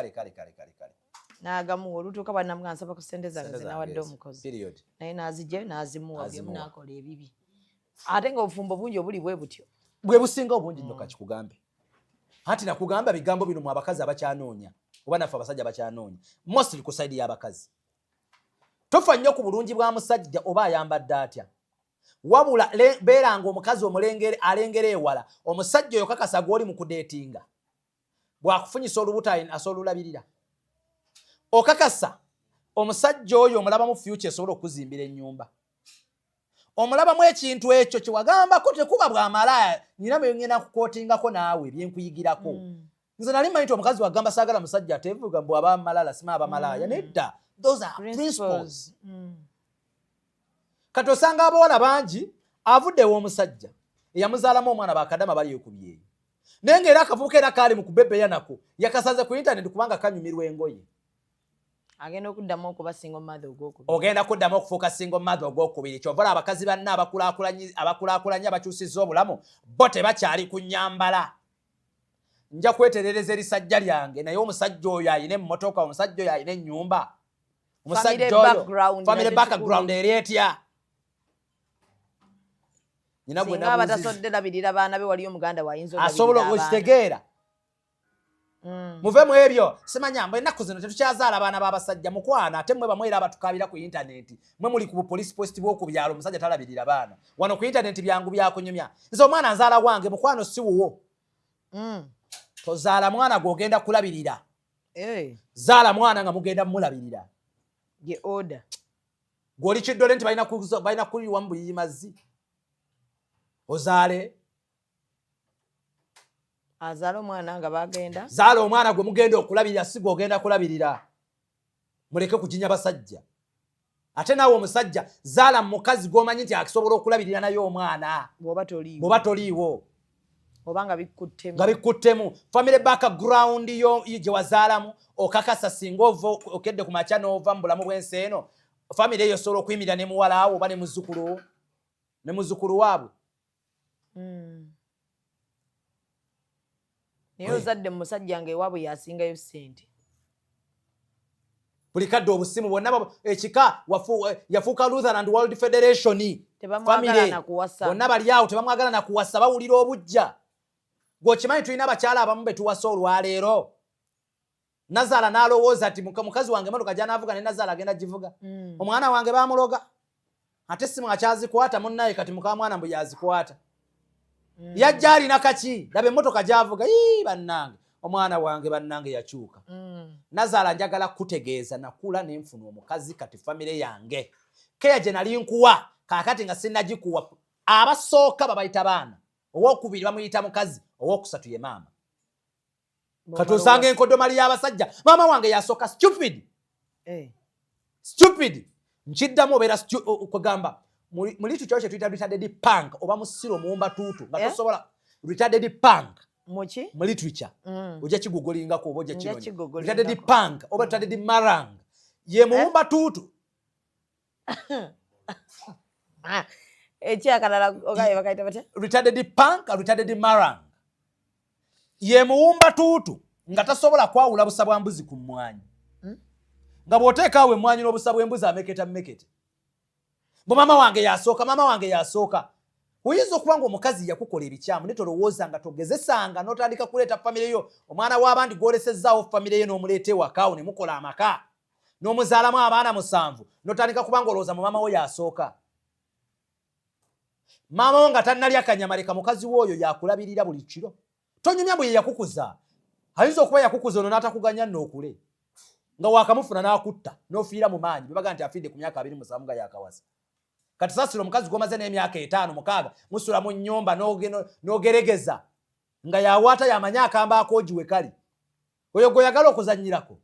n'agamuwa olutuuka bwannamugamba nsaba ku ssente zange zinawadde omukozi naye n'azigye n'azimuwa buli omu n'akola ebibi ate ng'obufumbo bungi obuli bwe butyo bwe businga obungi nnyo kakikugambe anti nakugamba bigambo bino mu abakazi abakyanoonya oba naffe abasajja abakyanoonya mostly ku saidi y'abakazi tofa nnyo ku bulungi bwa musajja oba ayambadde atya wabula beeranga omukazi alengera ewala omusajja oyo kakasa gw'oli mu kudeetinga bw'akufunyisa olubuto asobola olulabirira okakasa omusajja oyo omulaba mu future esobola okuzimbira ennyumba omulabamu ekintu ekyo kyewagambako tekuba bw'amalaaya nina bwe ngenda kukootingako naawe byenkuyigirako nze nali mmanyi nti omukazi wagamba saagala musajja ateevuga mbw aba malala sima aba malaaya nedda those are principles. Kati osanga abawala bangi avuddewo omusajja eyamuzaalamu omwana bakadama bali ekubyeyo naye ng'era akavubuka era kaali mu kubebeya nako yakasaze ku internet kubanga kanyumirwa engoye agenda okuddamu okuba single mother ogwokubiri ogenda kuddamu okufuuka single mother ogwokubiri kyovala abakazi banne abakulaakulanye abakyusizza obulamu bo tebakyali ku nnyambala nja kweterereza erisajja lyange naye omusajja oyo ayina emmotoka omusajja oyo ayina ennyumba omusajja oyo family background eri etya singa abatasodde labirira baana be waliyo muganda wayinza asobola okukitegeera muve mu ebyo simanya mbu ennaku zino tetukyazaala abaana b'abasajja mukwana ate mmwe bamwe era abatukaabira ku intaneti mmwe muli ku bupolisi post bw'okubyalo omusajja talabirira baana wano ku intaneti byangu byakunyumya nze omwana nzaala gwange mukwano si wuwo tozaala mwana gw'ogenda kulabirira zaala mwana nga mugenda mulabirira ye order gw'oli kiddole nti balina kuliwa mu buyiyi mazzi ozaale azaala omwana nga bagenda zaala omwana gwe mugenda okulabirira si gw'ogenda kulabirira muleke kujinya basajja ate naawe omusajja zaala mukazi gw'omanyi nti akisobola okulabirira naye omwana bw'oba toliiwo oba nga bikuttemu family background yo gye wazaalamu okakasa singa ova okedde ku makya n'ova mu bulamu bw'ensi eno family eyo osobola okuyimirira ne muwala awo oba ne muzzukulu waabwe naye ozadde mu musajja nga ewaabwe yasingayo ssente buli kadde obusimu bonna ekika yafuuka Lutheran World Federation family bonna bali awo tebamwagala nakuwasa bawulira obujja gw'okimanyi tulina abakyala abamu be tuwasa olwaleero Nazaala n'alowooza ati mukazi wange emotoka gy'anaavuga ne Nazaala agenda givuga omwana wange baamuloga ate simu akyazikwata munnaye kati mukamwana mbu yazikwata yajja alina kaki laba emmotoka gy'avuga bannange omwana wange bannange yakyuka Nazaala njagala kutegeeza nakula nenfuna omukazi kati famire yange keya gye nali nkuwa kaakati nga sinnagikuwa abasooka babayita baana owokubiri bamuyita mukazi owokusatu ye maama kati osanga enkodomali y'abasajja maama wange yasooka stupid nkiddamu obeera kwegamba muli tukyo kye tuyita retarded punk oba musiro muwumba tuutu nga tosobola retarded punk mu literature ojja kigugulingako oba ojja kironya retarded punk oba retarded marang ye muwumba tuutu Ekyakalala okaye bakaita batya? Retarded punk, retarded marang. Ye muwumba tuutu nga tasobola kwawula busa bwa mbuzi ku mmwanyi. Nga bw'oteekaawo emmwanyi n'obusa bw'embuzi ameketa. Bo mama wange yasooka. Oyinza okuba ng'omukazi yakukola ebikyamu ne tolowooza nga togezesanga n'otandika kuleeta famire yo. Omwana w'abandi gw'olesezzaawo famire ye n'omuleeta ewakaawo ne mukola amaka. N'omuzaalamu abaana 7 n'otandika kuba ng'olowooza mu mama wo yasooka. Mama wo nga tannalya kanyama leka mukazi w'oyo yakulabirira buli kiro. Tonyumya bwe yakukuza. Ayinza okuba yakukuza ono n'atakuganya n'okule. Nga wakamufuna n'akutta n'ofiira mu maanyi. Bebaga nti afidde ku myaka 27 nga yakawasa. Kati sasira omukazi gomaze n'emyaka 5 6 musula mu nnyumba n'ogeregeza nga yawaata yamanya akamba akoogi we kali. Oyo goyagala okuzannyirako.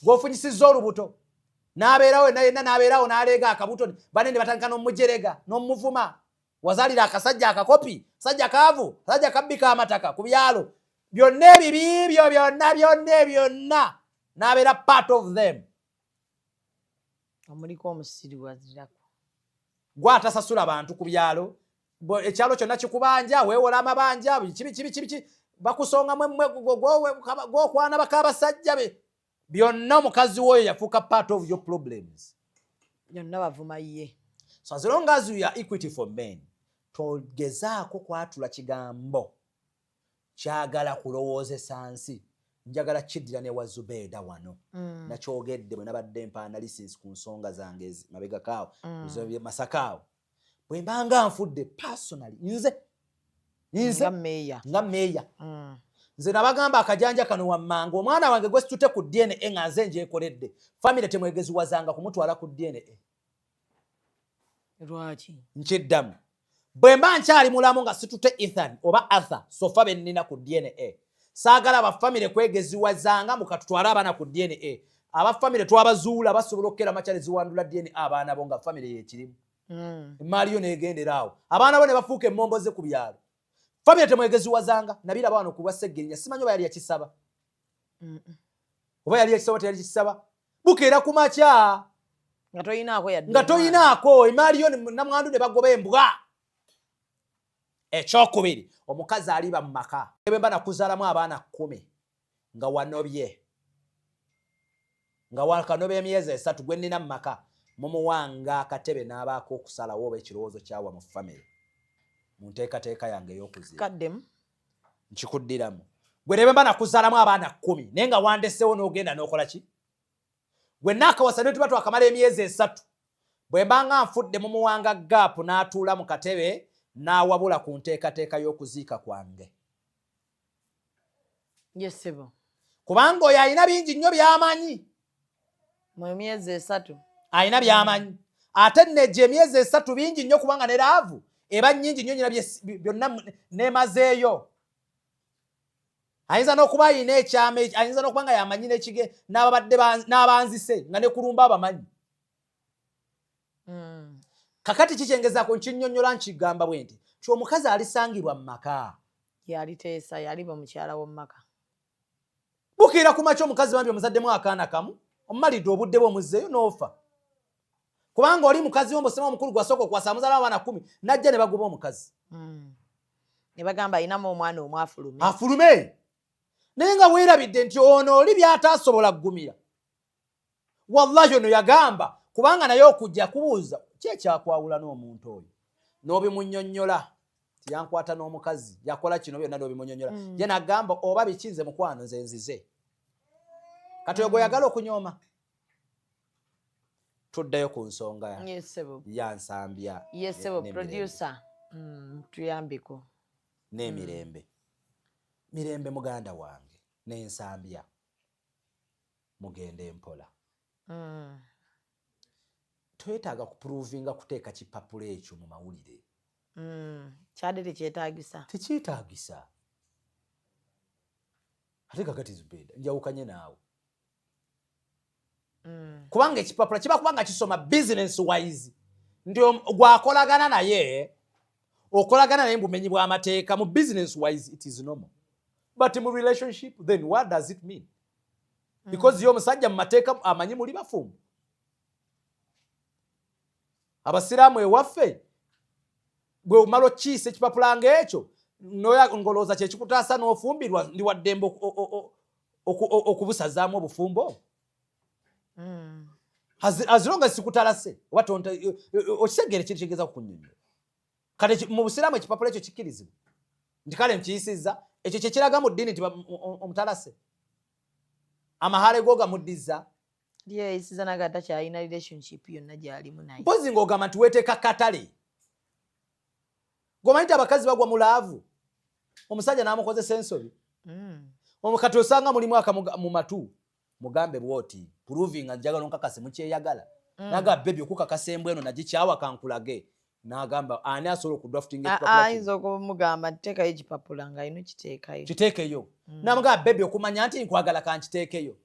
Gwofunyisizza olubuto. N'abeerawo yenna n'abeerawo n'aleega akabuto bane ne batandika n'omujerega n'omuvuma. Wazalira akasajja akakopi, sajja kaavu, sajja kabbika amataka ku byalo. Byonna ebibi byonna. N'abeera part of them. Omuliko omusiri wazirako. Gwatasasula abantu ku byalo. Ekyalo kyonna kikubanja, weewola amabanja, kibi. Bakusonga gw'okwana bak'abasajja be. Byonna omukazi w'oyo yafuuka part of your problems. Byonna bavuma ye. So as long as you are equity for men, togezaako kwatula kigambo kyagala kulowoozesa nsi. Njagala kiddira ne Wazubeda wano. Nakyogedde bwe nabadde mpa analysis ku nsonga zange mabega kaawo. Masakaawo. Bwe mbanga nfudde personally. Nze. Nga meeya. Nze nabagamba akajanja kano wammanga. Omwana wange gwe situte ku DNA nga nze njekoledde. Family temwegeziwazanga kumutwala ku DNA. Lwaki? Nkiddamu. Bwe mba nkyali mulamu nga situte Ethan oba Arthur sofa be nnina ku DNA. Saagala abafamile kwegeziwazanga mukatutwala abaana ku DNA. Abafamile twabazuula basobola okukera makyale ziwandula DNA abaana bo nga famile y'ekirimu. Emaali yo n'egendera awo. Abaana bo ne bafuuka emmomboze ku byalo. Famile temwegeziwazanga nabira abaana ku Bwaseggirinya simanyi oba yali yakisaba. Oba yali yakisaba teyali kisaba. Bukeera ku makya. Nga toyinaako emaali yo namwandu ne bagoba embwa. Ekyokubiri omukazi aliba mu maka. Ebemba nakuzaalamu abaana 10 nga wanobye. Nga wakanobye emyezi 3 gwe nnina mu maka. Mumuwanga akatebe n'abaako okusalawo oba ekirowoozo kyawa mu family. Mu nteekateeka yange ey'okuzira. Kaddemu. Nkikuddiramu. Gwe nebemba nakuzaalamu abaana 10 naye nga wandeseewo n'ogenda n'okola ki? Gwe naakawasa ne tuba twakamala emyezi 3. Bwe mbanga nfudde mumuwanga gaapu n'atuula mu katebe n'awabula ku nteekateeka y'okuziika kwange. Yesebo. Kubanga oyo alina bingi nnyo by'amanyi. Mu myezi 3. Alina by'amanyi. Ate nejje emyezi 3 bingi nnyo kubanga ne laavu eba nnyingi nnyo nyina byonna neemazeeyo. Ayinza n'okuba alina ekyama, ayinza n'okuba nga yamanyi n'ekige n'ababadde n'abanzise nga ne kulumba abamanyi. Kakati kikyengezaako nkinnyonnyola nkigamba bwe nti omukazi alisangirwa mu maka. Yaliteesa yaliba mukyala w'omu maka. Bukiira ku makya omukazi bambi omuzaddemu akaana kamu omumalidde obudde bwe omuzzeeyo n'ofa. Kubanga oli mukazi w'omusema omukulu gwasooka okwasa amuzaala abaana 10 najja ne bagoba omukazi. Ne bagamba ayinamu omwana omu afulume. Afulume. Naye nga weerabidde nti ono oli by'ataasobola ggumira. Wallahi ono yagamba kubanga naye okujja kubuuza ki ekyakwawula n'omuntu oyo. N'obimunnyonnyola. Yankwata n'omukazi yakola kino byonna n'obimunnyonnyola. Ye n'agamba oba bikinze mukwano nze nzize. Kati oyo yagala okunyooma. Tuddayo ku nsonga ya nsambya. Yesebo producer. Tuyambeko. N'emirembe. Mirembe muganda wange n'ensambya. Mugende mpola. Twetaaga kuprovinga kuteeka kipapula ekyo mu mawulire. Kyadde tekyetaagisa. Tekyetaagisa. Ate kakati Zubeda njawukanye naawe. Kubanga ekipapula kiba kubanga kisoma business wise. Ndio gwakolagana naye. Okolagana naye bumenyi bw'amateeka mu business wise it is normal. But in relationship then what does it mean? because yo musajja mu mateeka amanyi muli bafumbo abasiraamu ewaffe bwe omala okiisa ekipapula ng'ekyo ngolooza kye kikutaasa n'ofumbirwa ndi waddembe okubusazaamu obufumbo as long as sikutalase oba okisegere kiri kigeza kukunyonyola kale mu busiraamu ekipapula ekyo kikkirizibwa nti kale nkiyisizza ekyo kye kiraga mu ddiini nti omutalase amahale go gamuddiza yeyisiza nagata kyalina relationship yonna gyalimu naye mpozi ng'ogamba nti weeteeka katale gwomanyi nti abakazi bagwa mu laavu omusajja n'amukozesa ensobi omukati osanga mulimu mu matu mugambe bwoti proving njagala nkakase mukyeyagala naga bebi okukakasa embwa eno nagikyawa kankulage n'agamba ani asobola okudrafting ayinza okumugamba nteekayo ekipapula nga alina kiteekayo kiteekeyo n'amugamba bebi okumanya nti nkwagala kankiteekeyo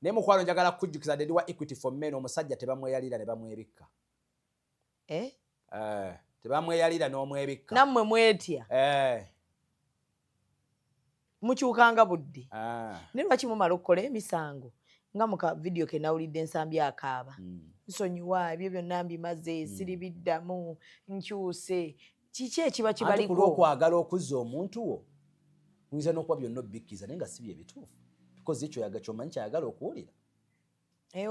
naye mukwano njagala kukujjukiza dedi wa equity for men omusajja tebamweyalira ne bamwebikka tebamweyalira n'omwebikka nammwe mwetya mukyukanga budde naye lwaki mumala okukola emisango nga muka vidiyo ke nawulidde ensambi akaaba nsonyiwa ebyo byonna mbimaze siribiddamu nkyuse kiki ekiba kibaliko okwagala okuzza omuntu wo oyinza n'okuba byonna obbikkiza naye nga si bye bituufu because ekyo kyomanyi kyayagala okuwulira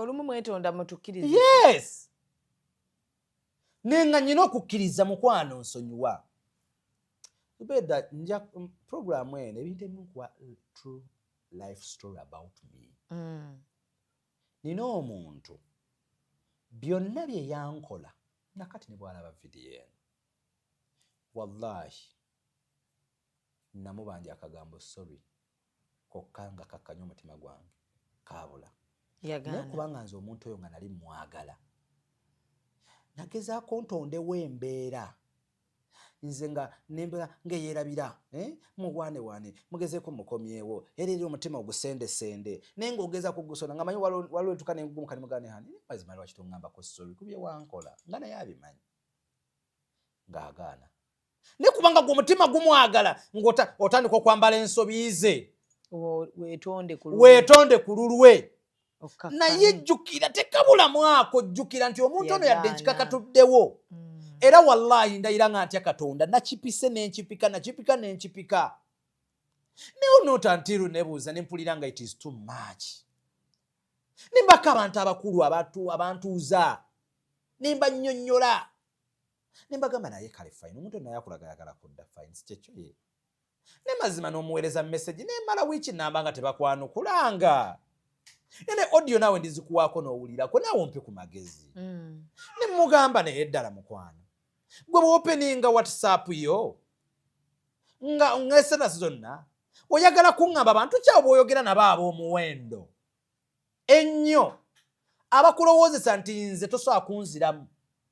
olumu mwetonda mutukkiriza yes nenga nyina okukkiriza mukwano nsonyiwa beda nja program eno ebintu ebimukuwa true life story about me nina omuntu byonna bye yankola nakati ne bwalaba vidiyo eno wallahi namubanja akagambo sorry kokka nga kakkanya omutima gwange kaabula naye kubanga nze omuntu oyo nga nali mwagala nagezaako ntondewo embeera nze nga nembeera ng'eyerabira mugwane mugezeeko mukomyewo era eri omutima ogusendesende naye ng'ogeza kugusona nga manyi waliwo etuka negumuka nemugane hani mazima lwaki tongambako sorry kubye wankola nga naye abimanyi ng'agaana naye kubanga gwe omutima gumwagala ng'otandika okwambala ensobi ze weetonde ku lulwe naye jjukira tekabulamu ako jjukira nti omuntu ono yadde nkikakatuddewo era wallahi ndayira nga ntya Katonda nakipise n'enkipika naye onootantiru nebuuza nempulira nga it is too much nembaka abantu abakulu abantuuza nembannyonnyola nembagamba naye kale fine omuntu naye akulagayagala kudda fine si kyekyo ye ne mazima n'omuweereza message nemmala wiiki namba nga tebakwanukulanga ene audio naawe ndizikuwaako n'owulirako naawe ompe ku magezi nemugamba naye ddala mukwano gwe bwopeninga whatsapp yo nga ngesenasi zonna oyagala kuŋŋamba abantu kyawe bw'oyogera nabo ab'omuwendo ennyo abakulowoozesa nti nze tosobola kunziramu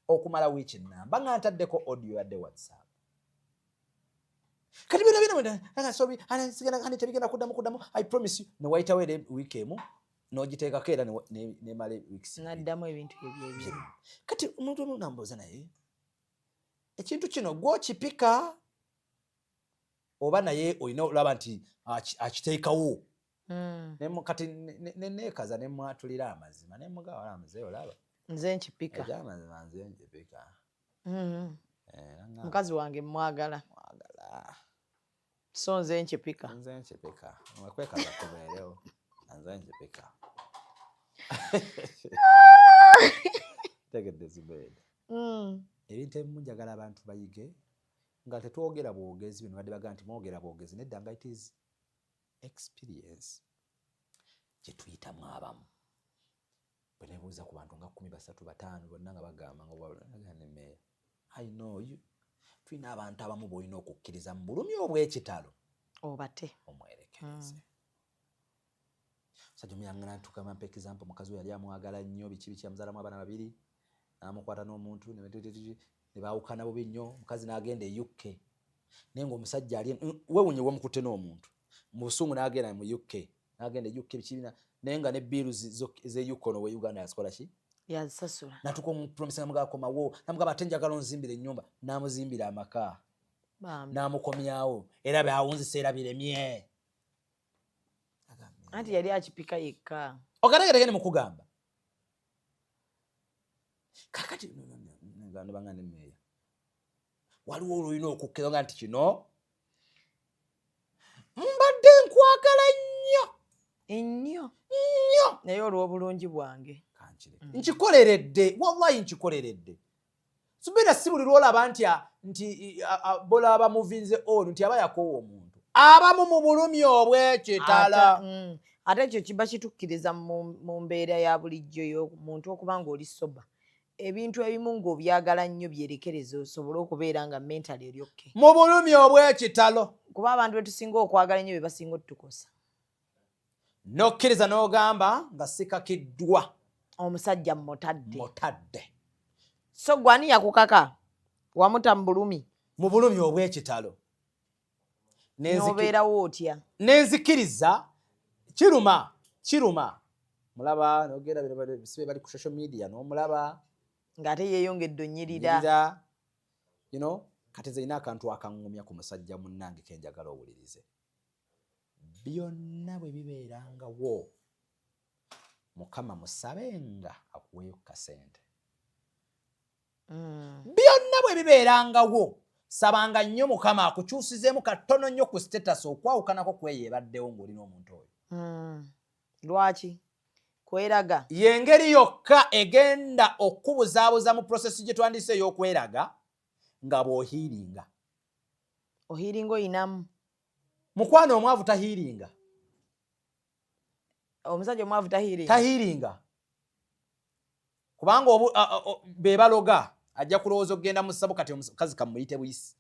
okumala wiiki nnamba nga ntaddeko audio yadde whatsapp kati bino tebigenda kuddamu I promise you newayitawo era wiiki emu n'ogiteekako era nemala weeks naddamu ebintu ebyo kati omuntu omu nambuuza naye ekintu kino gw'okipika oba naye olina olaba nti akiteekawo kati neekaza nemwatulira amazima nemugawala muzeeyo olaba nze nkipika ekyamazima nze nkipika mukazi wange mwagala so nze nkipika wekwekaza kubeerewo nze nkipika tegedde zibeede ebintu ebimu njagala abantu bayige nga tetwogera bwogezi bino badde bagaa nti mwogera bwogezi nedda nga it is experience gye tuyitamu abamu bwe nebuuza ku bantu nga 13-5 bonna nga bagamba nganemeeya I know you tulina abantu abamu b'olina okukkiriza mu bulumi obw'ekitalo obate omwerekereze sajja omuyangana ntukama mpa example mukazi we yali amwagala nnyo biki amuzaalamu abaana 2 n'amukwata n'omuntu ne baawukana bubi nnyo mukazi n'agenda e UK naye ng'omusajja ali wewunye wemukutte n'omuntu mu busungu n'agenda mu UK n'agenda e UK bikibiina naye nga ne biiru ze UK ono we Uganda yazikola ki yazisasula natuka omupromisa namugakomawo namugamba ate njagala onzimbira ennyumba n'amuzimbira amaka n'amukomyawo era byawunzisa era biremye Anti yali akipika yekka. Okategetegene mu kugamba. Kakati ngande bangane meya. Waliwo oluyina okukkiriza nti kino mbadde nkwagala nnyo. Naye olw'obulungi bwange. Nkikoleredde, wallahi nkikoleredde. Subira si buli lwolaba nti bola abamuvinze ono nti aba yakoowa omuntu. Abamu mu bulumi obw'ekitala. Ate ekyo kiba kitukkiriza mu mbeera ya bulijjo y'omuntu okuba ng'oli soba. Ebintu ebimu ng'obyagala nnyo byerekereza osobole okubeera nga mentally eri okke. Mu bulumi obw'ekitalo. Kuba abantu betusinga okwagala ennyo be basinga otutukosa. N'okkiriza n'ogamba nga sikakiddwa. Omusajja mutadde. So gwani yakukaka wamuta mu bulumi. Mu bulumi obw'ekitalo. N'obeerawo otya. Nenzikiriza kiruma. Mulaba n'ogenda bisibe bali ku social media n'omulaba. Ng'ate yeeyongedde onnyirira. You know, kati nze ina akantu akaŋŋumya ku musajja munnange ke njagala owulirize. Byonna bwe bibeerangawo Mukama musabenga akuweeyo ku kasente. Byonna bwe bibeerangawo sabanga nnyo Mukama akukyusizeemu katono nnyo ku status okwawukanako kweyeebaddewo ng'olina omuntu oyo. Lwaki? Kweraga? Y'engeri yokka egenda okubuzaabuza mu process gye twandise ey'okweraga nga bw'ohiiringa. Ohiiringa oyinamu? Mukwano omwavu tahiiringa. Omusajja omwavu tahiiringa? Tahiiringa. Kubanga be baloga ajja kulowooza okugenda mu ssabo kati omukazi kamuyite buyisi.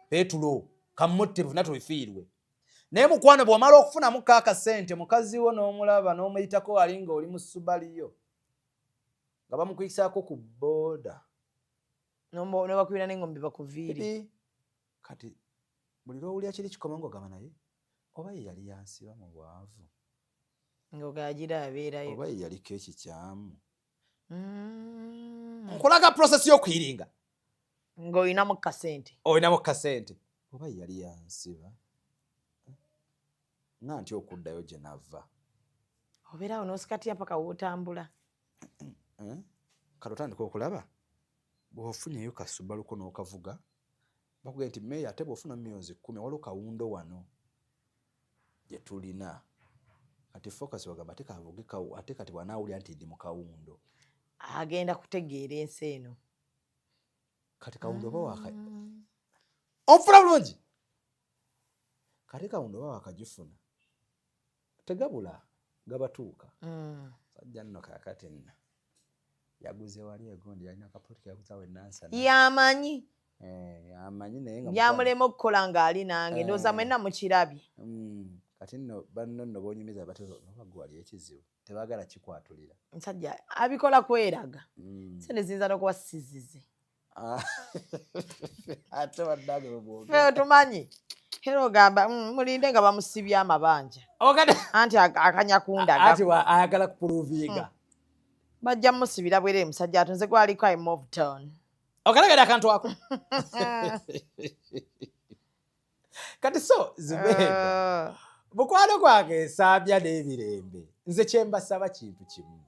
Petro kamutte bufuna twefiirwe. Naye mukwano bw'omala okufunamu kaakasente mukazi wo n'omulaba n'omuyitako ali nga oli mu Subaliyo nga bamukuyisaako ku booda. N'obakubira n'engombe bakuviiri. Kati buli lw'owulira kiri kikoma ng'ogamba naye oba ye yali yansiba mu bwavu. Ng'ogagira abeerayo. Oba ye yaliko ekikyamu. Nkulaga process y'okuyiringa. Ng'olinamu kasente. Olinamu kasente. Oba ye yali yansiba. Nanti okuddayo gye nava. Obeerawo n'osikatya mpaka w'otambula. Kati otandika okulaba bw'ofunyeyo kasubaluko n'okavuga bakugamba nti meeya ate bw'ofuna myonzi 10 waliwo kawundo wano gye tulina. Kati focus wagamba ate kavuge ate kati bw'anaawulira nti ndi mu kawundo. Agenda kutegeera ensi eno. Kati kawundo oba waka onfuna bulungi. Kati kawundo oba wakagifuna tegabula gabatuuka. Sajja nno kaakati nno yaguze wali egondi yalina akapooti yaguzawo ennansana. Yamanyi. Amanyi naye nga byamulema okukola ng'ali nange ndowooza mwenna mukirabye. Kati nno banno nno b'onyumiza noba gwe wali ekizibu tebaagala kikwatulira. Musajja abikola kweraga. Sente ziyinza n'okuba sizize. Ate baddaage bw'ogenda. Ffe tumanyi. Era ogamba mulinde nga bamusibye amabanja. Anti akanyakunda. Ati ayagala kupuluvinga. Bajja musibira bwere musajja atunze gwaliko I moved on. Okalagala akantu ako. Kati so Zubeida. Mukwano gwange saabya n'ebirembe. Nze kye mbasaba kintu kimu.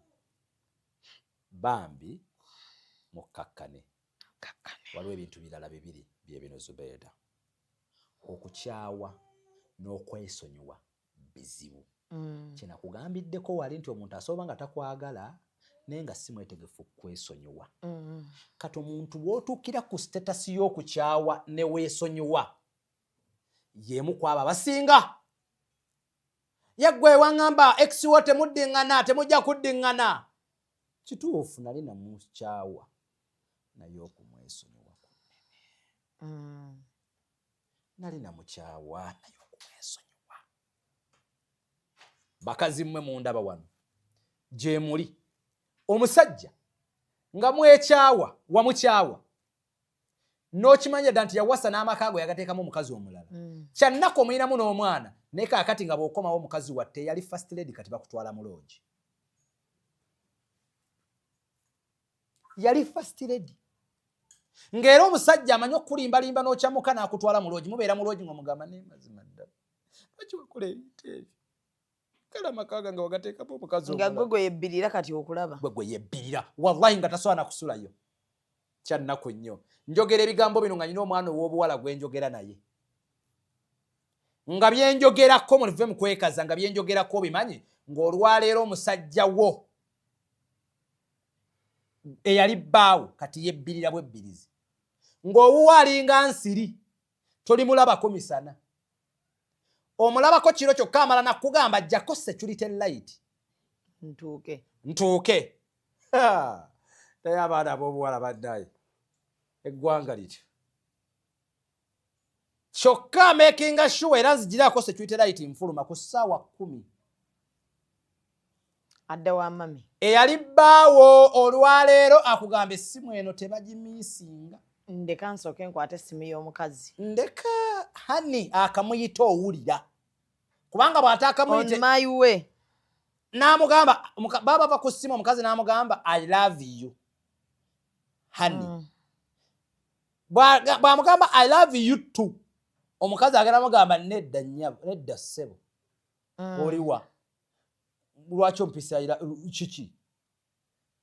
Bambi mukakkane. Waliwo ebintu birala bibiri bye bino Zubeida. Okukyawa n'okwesonyiwa bizibu. Kina kugambiddeko wali nti omuntu asoba nga takwagala naye nga si mwetegefu kwesonyiwa. Kati omuntu w'otuukira ku status y'okukyawa ne weesonyiwa y'emu kwabo abasinga. Yaggwe waŋŋamba ex wo temuddiŋŋana temujja kuddiŋŋana. Kituufu nali namukyawa naye okumwesonyiwa kunene. Nali namukyawa naye okumwesonyiwa. Bakazi mmwe mundaba wano gye muli omusajja nga mwekyawa wamukyawa n'okimanya dda nti yawasa n'amaka ago yagateekamu omukazi omulala. Kyannako omuyinamu n'omwana naye kaakati nga bw'okomawo omukazi watte yali first lady kati bakutwala mu loogi. Yali first lady. Ng'era omusajja amanyi okulimbalimba n'okyamuka n'akutwala mu loogi mubeera mu loogi ng'omugamba naye mazima ddala. Lwaki wakola ebintu ebyo? kala makaga nga wagateekapo omukazi nga gwe yebbirira kati okulaba gwe yebbirira wallahi nga tasobola nakusulayo kyannaku nnyo njogera ebigambo bino nga nyina omwana ow'obuwala gwe njogera naye nga byenjogerako mulive mu kwekaza nga byenjogerako bimanyi ng'olwaleero omusajja wo eyali bbaawo kati yebbirira bwebbirizi ng'owuwa alinga nsiri tolimulabako misana omulabako kiro kyokka amala nakugamba ajjako security light ntuuke naye abaana ab'obuwala baddayo eggwanga lityo kyokka makinga sure era nzigirako security light nfuluma ku ssaawa 10 adda wa mami eyali bbaawo olwaleero akugamba essimu eno tebagimiisinga ndeka nsooke nkwate essimu y'omukazi ndeka hani akamuyita owulira kubanga bw'ate akamuyite mayiwe n'amugamba baba bava ku ssimu omukazi n'amugamba I love you hani bw'amugamba I love you too omukazi agenda amugamba nedda nnyabo nedda ssebo oliwa lwaki ompisa kiki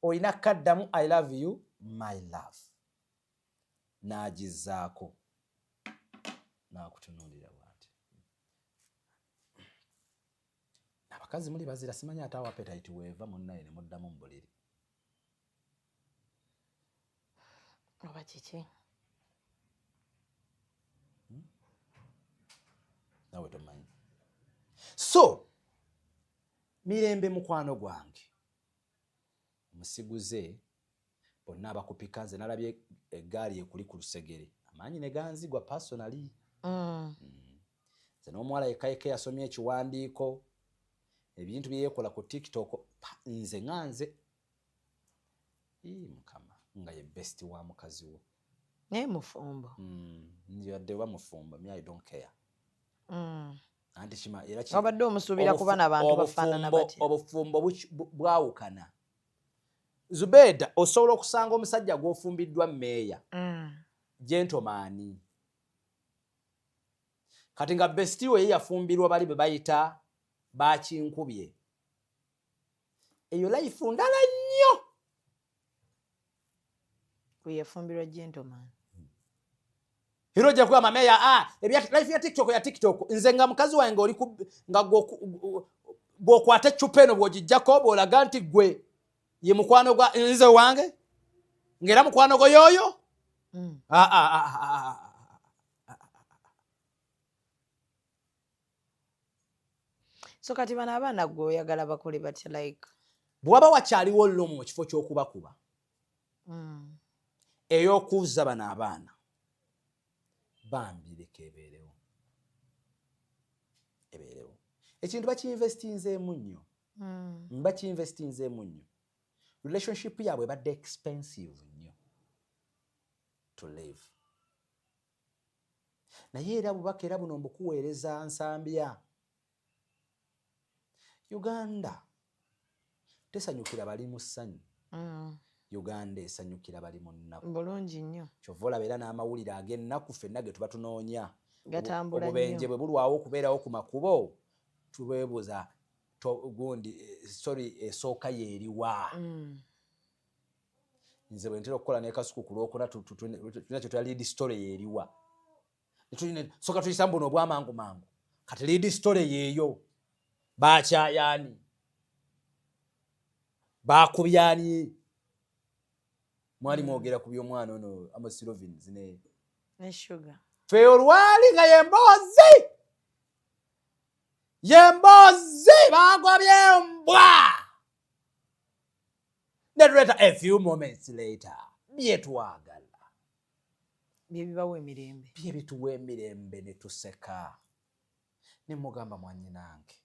olina kaddamu I love you my love n'agizaako n'akutunuulira bw'ati abakazi muli bazira simanyi ate awo appetite weeva munnaye ne muddamu mu buliri oba kiki nawe tomanyi so mirembe mukwano gwange musiguze bonna abakupika nze nalabye eggaali ekuli ku lusegere amaanyi ne ganzigwa personally nze n'omuwala yekayeka yasomye ekiwandiiko ebintu bye yeekola ku tiktok nze nganze mukama nga ye best wa mukazi wo naye mufumbo nziyadde wa mufumbo me I don't care anti kima era obadde omusuubira kuba n'abantu bafaanana batya obufumbo bwawukana Zubeda osobola okusanga omusajja gw'ofumbiddwa mmeeya gentleman kati nga besti we yafumbirwa bali be bayita bakinkubye eyo life ndala nnyo kuyefumbirwa gentleman hiro je kwa mameya life ya TikTok nze nga mukazi wange oli nga gwokwate chupeno bwogijjako bwolaga nti gwe ye mukwano gwa nze wange ngera mukwano go yoyo so kati bana abaana gwe oyagala bakole batya like bwaba wakyaliwo lumu mu kifo ky'okubakuba ey'okuuza bana abaana bambireka ebeerewo ekintu bakiinvestinzeemu nnyo bakiinvestinzeemu nnyo relationship yabwe badde expensive nnyo to live naye era bubaka era buno mbukuweereza nsambya Uganda tesanyukira bali mu ssanyu Uganda esanyukira bali mu nnaku bulungi nnyo kyova olaba era n'amawulire ag'ennaku ffenna ge tuba tunoonya gatambula nnyo obubenje bwe bulwawo okubeerawo ku makubo tubeebuza gundi story esooka yeeriwa nze bwe ntera okukola n'ekasuku ku lwokuna tulina kyetula lead story yeeriwa soka tuyisa mbuno obwamangu mangu kati lead story yeeyo baakyayaani baakubyaani mwali mwogera ku by'omwana ono Amos Rovins ne sugar fe olwali nga yembozi bagobye mbwa netuleta a few moments later byetwagala byebibawa emirembe byebituwa emirembe ne tuseka ne mugamba mwannyinange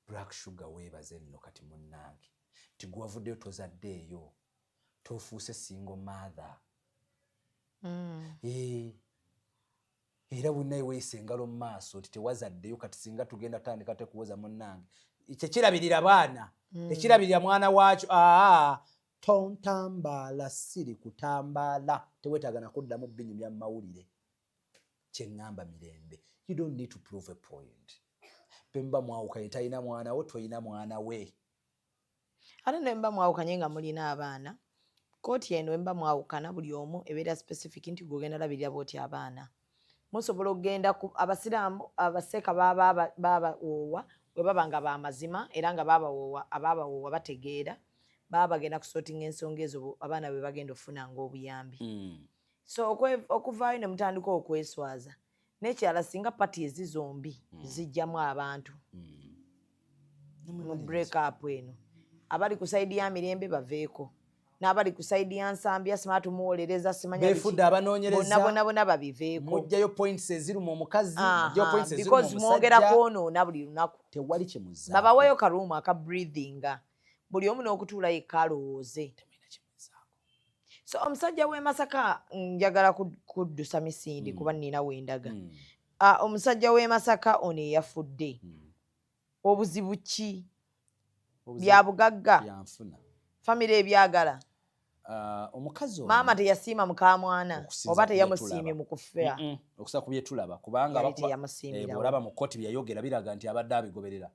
Black Sugar weebaze nno kati munnange tigwavuddeyo tozaddeeyo tofuuse single mother era bwennaye weeyisa engalo mu maaso nti tewazaddeyo kati singa tugenda tandika tekuwoza munnange kyekirabirira baana tekirabirira mwana waakyo tontambaala siri kutambaala teweetaaga nakuddamu binyumya mu mawulire kyeŋŋamba mirembe you don't need to prove a point pemba mwawukanye talina mwana we toyina mwana we ate nemba mwawukanye nga mulina abaana kooti eno emba mwawukana buli omu ebeera specific nti gogenda labirira booti abaana musobola okugenda ku abasiraamu abaseeka babawoowa bwe baba nga bamazima era nga ababawoowa bategeera baba bagenda kusootinga ensonga ezo abaana bwe bagenda okufuna ng'obuyambi so okuvaayo ne mutandika okweswaza n'ekyala singa pati ezi zombi zijjamu abantu mu break up eno abali ku saidi ya mirembe baveeko n'abali ku saidi ya nsambya simatu muwolereza simanya befudde abanoonyereza bonna babiveeko mujjayo points eziruma omukazi mujjayo points eziruma because mwogera kwonoona buli lunaku tewali kyemuzza babaweeyo karuumu aka breathinga buli omu n'okutuula yekka alowooze so omusajja w'e Masaka njagala kuddusa misindi kuba nnina wendaga omusajja w'e Masaka ono eyafudde obuzibu ki bya bugagga byanfuna famire ebyagala omukazi ono maama teyasiima mukamwana oba teyamusiimye mu kufa okusa ku byetulaba kubanga olaba mu kkooti byayogera biraga nti abadde abigoberera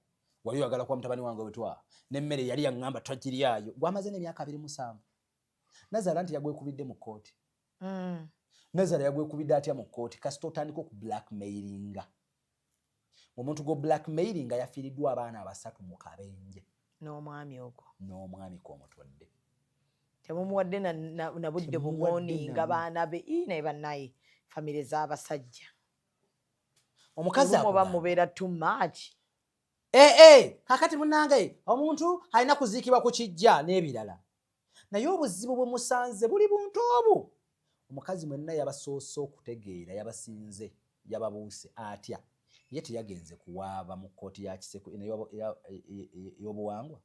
wali oyagala kuba mutabani wange wetwa n'emmere yali yaŋŋamba twagiryayo gwamaze n'emyaka 27 Nazara nti yagwekubidde mu kkooti Nazara yagwekubidde atya mu kkooti kasita otandika oku blackmailinga omuntu go blackmailinga yafiiriddwa abaana 3 mu kabenje n'omwami ogwo n'omwami kw'omutwadde temumuwadde na budde bumuoninga baana be naye bannaye famire z'abasajja omukazi oba mubeera too much kakati munnange omuntu alina kuziikibwa ku kijja n'ebirala naye obuzibu bwe musanze buli buntu obwo omukazi mwenna yabasoose okutegeera yabasinze yababuuse atya ye teyagenze kuwaaba mu kkooti ya Kiseko y'obuwangwa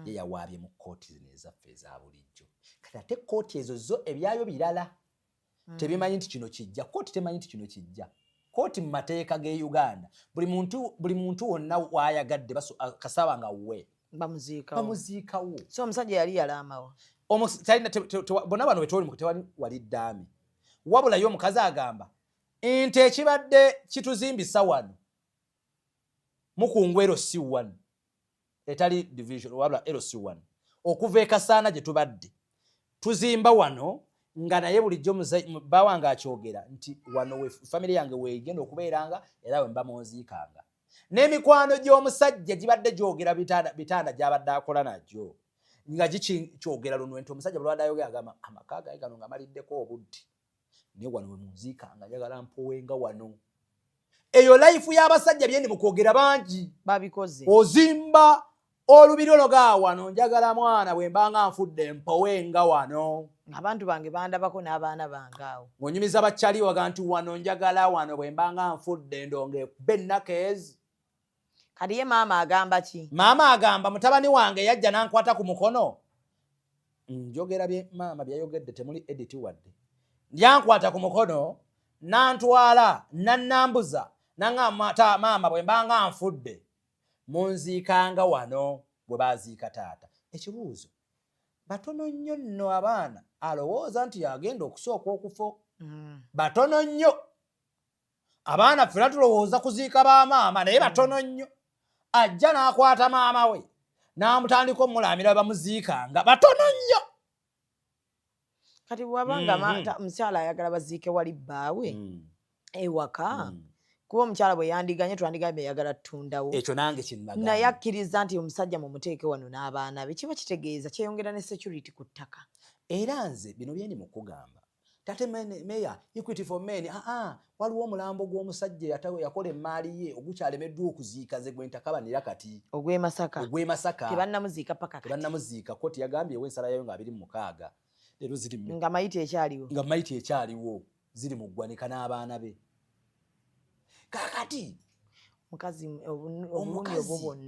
ye yawaabye mu kkooti zino ezaffe eza bulijjo kati ate kkooti ezo zo ebyayo birala tebimanyi nti kino kijja kkooti temanyi nti kino kijja kkooti mu mateeka g'e Uganda buli muntu wonna waayagadde kasaba nga wuwe bamuziikawo so omusajja yali yalaamawo bonna bano wetoli tewali wali ddaami wabulayo omukazi agamba nti ekibadde kituzimbisa wano mukungwero C1 etali division wabula LC1 okuva e Kasaana gye tubadde tuzimba wano nga naye bulijjo bawange akyogera nti wano family yange weegenda okubeeranga era we mba munziikanga n'emikwano gy'omusajja gibadde gyogera bitaana gy'abadde akola nagyo nga gikyogera luno nti omusajja bulwadde ayogera agamba amaka gaye gano nga maliddeko obudde naye wano we munziikanga njagala mpowenga wano eyo life y'abasajja byendi mukwogera bangi babikoze ozimba olubiri ologa wano njagala mwana bwe mbanga nfudde mpowenga wano abantu bange bandabako n'abaana bange awo ng'onyumiza bakyali waga nti wano njagala wano bwe mbanga nfudde ndonge bennakezi kati ye maama agamba ki maama agamba mutabani wange yajja nankwata ku mukono njogera bye maama byayogedde temuli edit wadde yankwata ku mukono nantwala nannambuza nangamba maama bwe mbanga nfudde munziikanga wano bwe baziika taata ekibuuzo batono nnyo nno abaana alowooza nti yagenda okusooka okufa batono nnyo abaana ffena tulowooza kuziika bamaama naye batono nnyo ajja n'akwata maama we n'amutandika omulaamira bamuziikanga batono nnyo kati bwabanga omukyala ayagala baziike wali bbaawe ewaka kuba omukyala bwe yandiganye twandigambye yagala tutundawo ekyo nange kinnaga naye akkiriza nti omusajja mumuteeke wano n'abaana be kiba kitegeeza kyeyongera ne security ku ttaka era nze bino byendi mu kugamba tate meya Equity for Men waliwo omulambo gw'omusajja yakola emmaali ye ogukyalemeddwa okuziika nze gwe ntakabanira kati ogw'e Masaka tebannamuziika paka kati tebannamuziika kkooti yagambye ensala yayo nga 26 leero ziri nga mayiti ekyaliwo ziri mu ggwanika n'abaana be kakati mukazi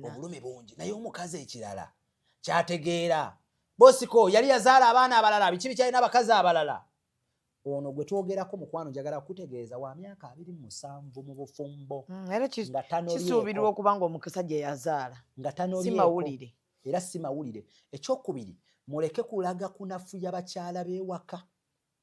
obulumi bungi naye omukazi ekirala kyategeera bosiko yali yazaala abaana abalala biki bikyalina abakazi abalala ono gwe twogerako mukwano njagala kutegeeza wa myaka 27 mu bufumbo era kisuubirwa okuba nga omusajja yazaala si mawulire ekyokubiri muleke kulaga kunafu y'abakyala b'ewaka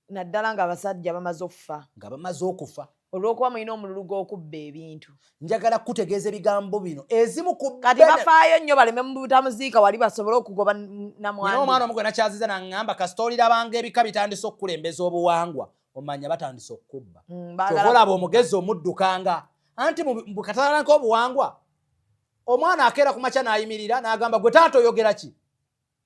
naddala nga abasajja bamaze okufa nga bamaze okufa olw'okuba mulina omululu gw'okubba ebintu. Njagala kutegeeza ebigambo bino ezimu ku kati bafaayo nnyo baleme mu butamuziika wali basobole okugoba namwandu. Omwana omugwe nakyaziza n'aŋŋamba kasita olirabanga ebika bitandise okukulembeza obuwangwa omanya batandise okukubba. Kyova olaba omugezi omuddukanga anti mu katala nk'obuwangwa omwana akeera ku makya n'ayimirira n'agamba gwe taata oyogera ki?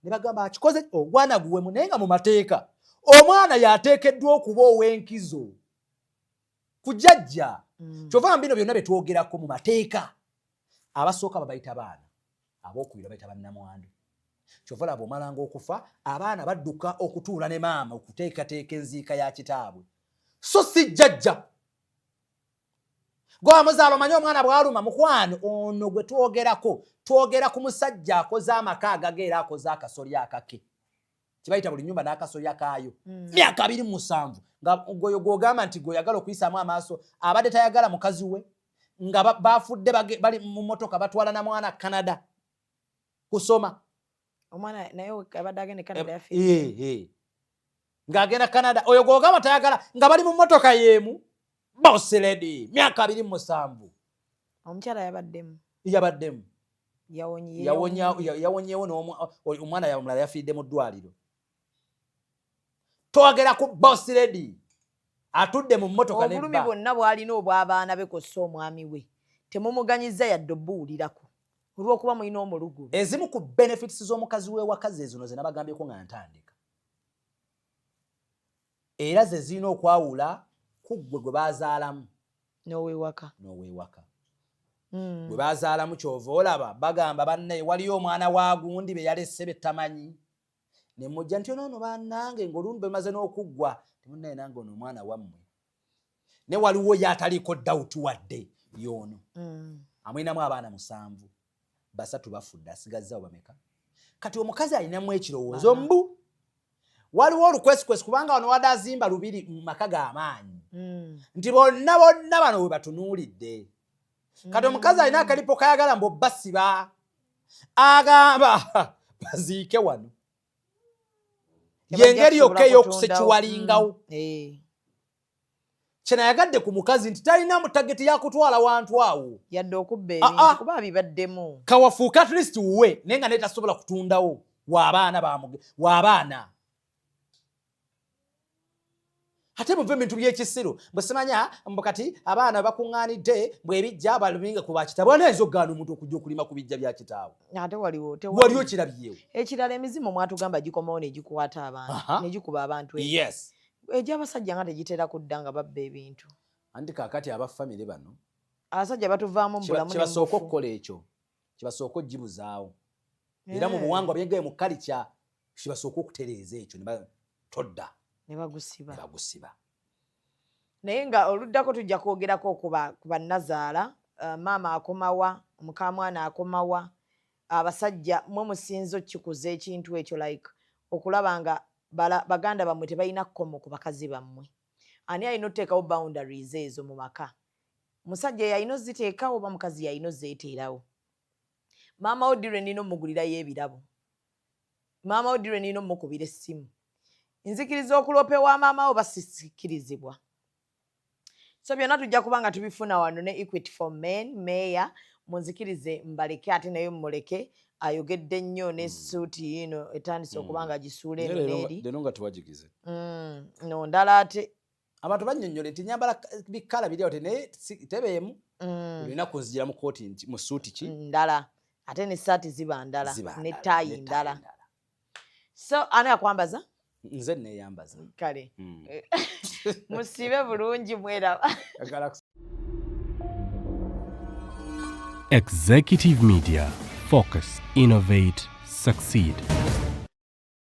Ne bagamba akikoze ogwana guwemu naye nga mu mateeka omwana yateekeddwa okuba ow'enkizo ku jjajja. Kyova bino byonna betwogerako mu mateeka abasooka babayita baana abookubiri babayita bannamwandu. Kyova laba omalanga okufa abaana badduka okutuula ne maama okuteekateeka enziika ya kitaabwe so si jjajja. Gwe muzaalo omanyi omwana bw'aluma mukwano ono gwe twogerako twogera ku musajja akoze amaka agageera akoze akasolya akake kibayita buli nnyumba n'akasolya kaayo myaka 27 nga goyo gwogamba nti gweoyagala okuyisaamu amaaso abadde tayagala mukazi we nga bafudde bali mu mmotoka batwala na mwana Canada kusoma. Omwana naye abadde agenda Canada yafi ng'agenda Canada oyo gwogamba tayagala nga bali mu mmotoka yeemu boss lady myaka 27. Omukyala yabaddemu yawonyeewo omwana yamulala yafiidde mu ddwaliro. Twogera ku boss lady atudde mu mmotoka nebba. Obulumi bwonna bw'alina obw'abaana be kossa omwami we temumuganyiza yadde obbuwulirako olw'okuba mulina omulugu. Ezimu ku benefits z'omukazi w'ewakazi ezino ze nabagambyeko nga ntandika era ze zirina okwawula ku ggwe gwe baazaalamu n'oweewaka gwe baazaalamu. Kyova olaba bagamba bannaye waliyo omwana wa gundi be yalesse betamanyi ne mujja nti ono bannange ng'olumu bemaze n'okuggwa temunnaye nange ono omwana wammwe ne waliwo yataliiko dawuti wadde y'ono amwinamu abaana 7 basatu bafudde asigazzawo bameka. Kati omukazi alinamu ekirowoozo mbu waliwo olukwesikwesi kubanga wano wadde azimba lubiri mu maka g'amaanyi nti bonna bano we batunuulidde. Kati omukazi alina akalipo kayagala mbu basiba agamba baziike wano yengeri yokka ey'okusekiwalingawo. Kyenayagadde ku mukazi nti talina mu tageti yakutwala wantu awo yadde okubba ebintu kuba bibaddemu kawafuuka at least wuwe naye nga netasobola kutundawo w'abaana. Ate muve bintu by'ekisiru bwe simanya mbu kati abaana bakuŋŋaanidde bw'ebijja balubinga ku bakitaabwe anayinza okugaana omuntu okujja okulima ku bijja bya kitaabwe. Ate waliwo kirabyewo ekirala emizimu mwatugamba gikomawo negikukwata abantu negikuba abantu egy'abasajja nga tegitera kudda nga babba ebintu. Anti kaakati abafamire bano abasajja batuvaamu mbulamu kibasooka okukola ekyo kibasooka ogibuzaawo era mu buwangwa byegaye mu kalica kibasooka okutereeza ekyo todda ne bagusiba. Naye nga oluddako tujja kwogerako ku bannazaala maama akomawa mukamwana akomawa abasajja mwe musinzo kikuza ekintu ekyo like okulaba nga baganda bammwe tebalina kkomo ku bakazi bammwe. Ani alina oteekawo boundaries ezo mu maka? Musajja yalina oziteekawo oba mukazi yalina ozeeteerawo? Maama Odire nina omugulirayo ebirabo, maama Odire nina omukubira essimu. Nzikiriza okulopewa maama oba sikirizibwa? So byonna tujja kuba nga tubifuna wano ne Equity for Men Mayor munzikirize mbaleke ate naye mmuleke ayogedde nnyo n'essuuti yino etandise okuba nga gisuula eno n'eri. Lero nga tewagigize. No ndala ate abantu bannyonnyola nti nyambala bikala biri awo naye tebeemu. Olina kunzijira mu kooti mu ssuuti ki? Ndala. Ate n'essaati ziba ndala ne taayi ndala. So ani akwambaza? Nze neeyambaza. Kale. Musibe bulungi mweraba. Executive Media. Focus, innovate, succeed.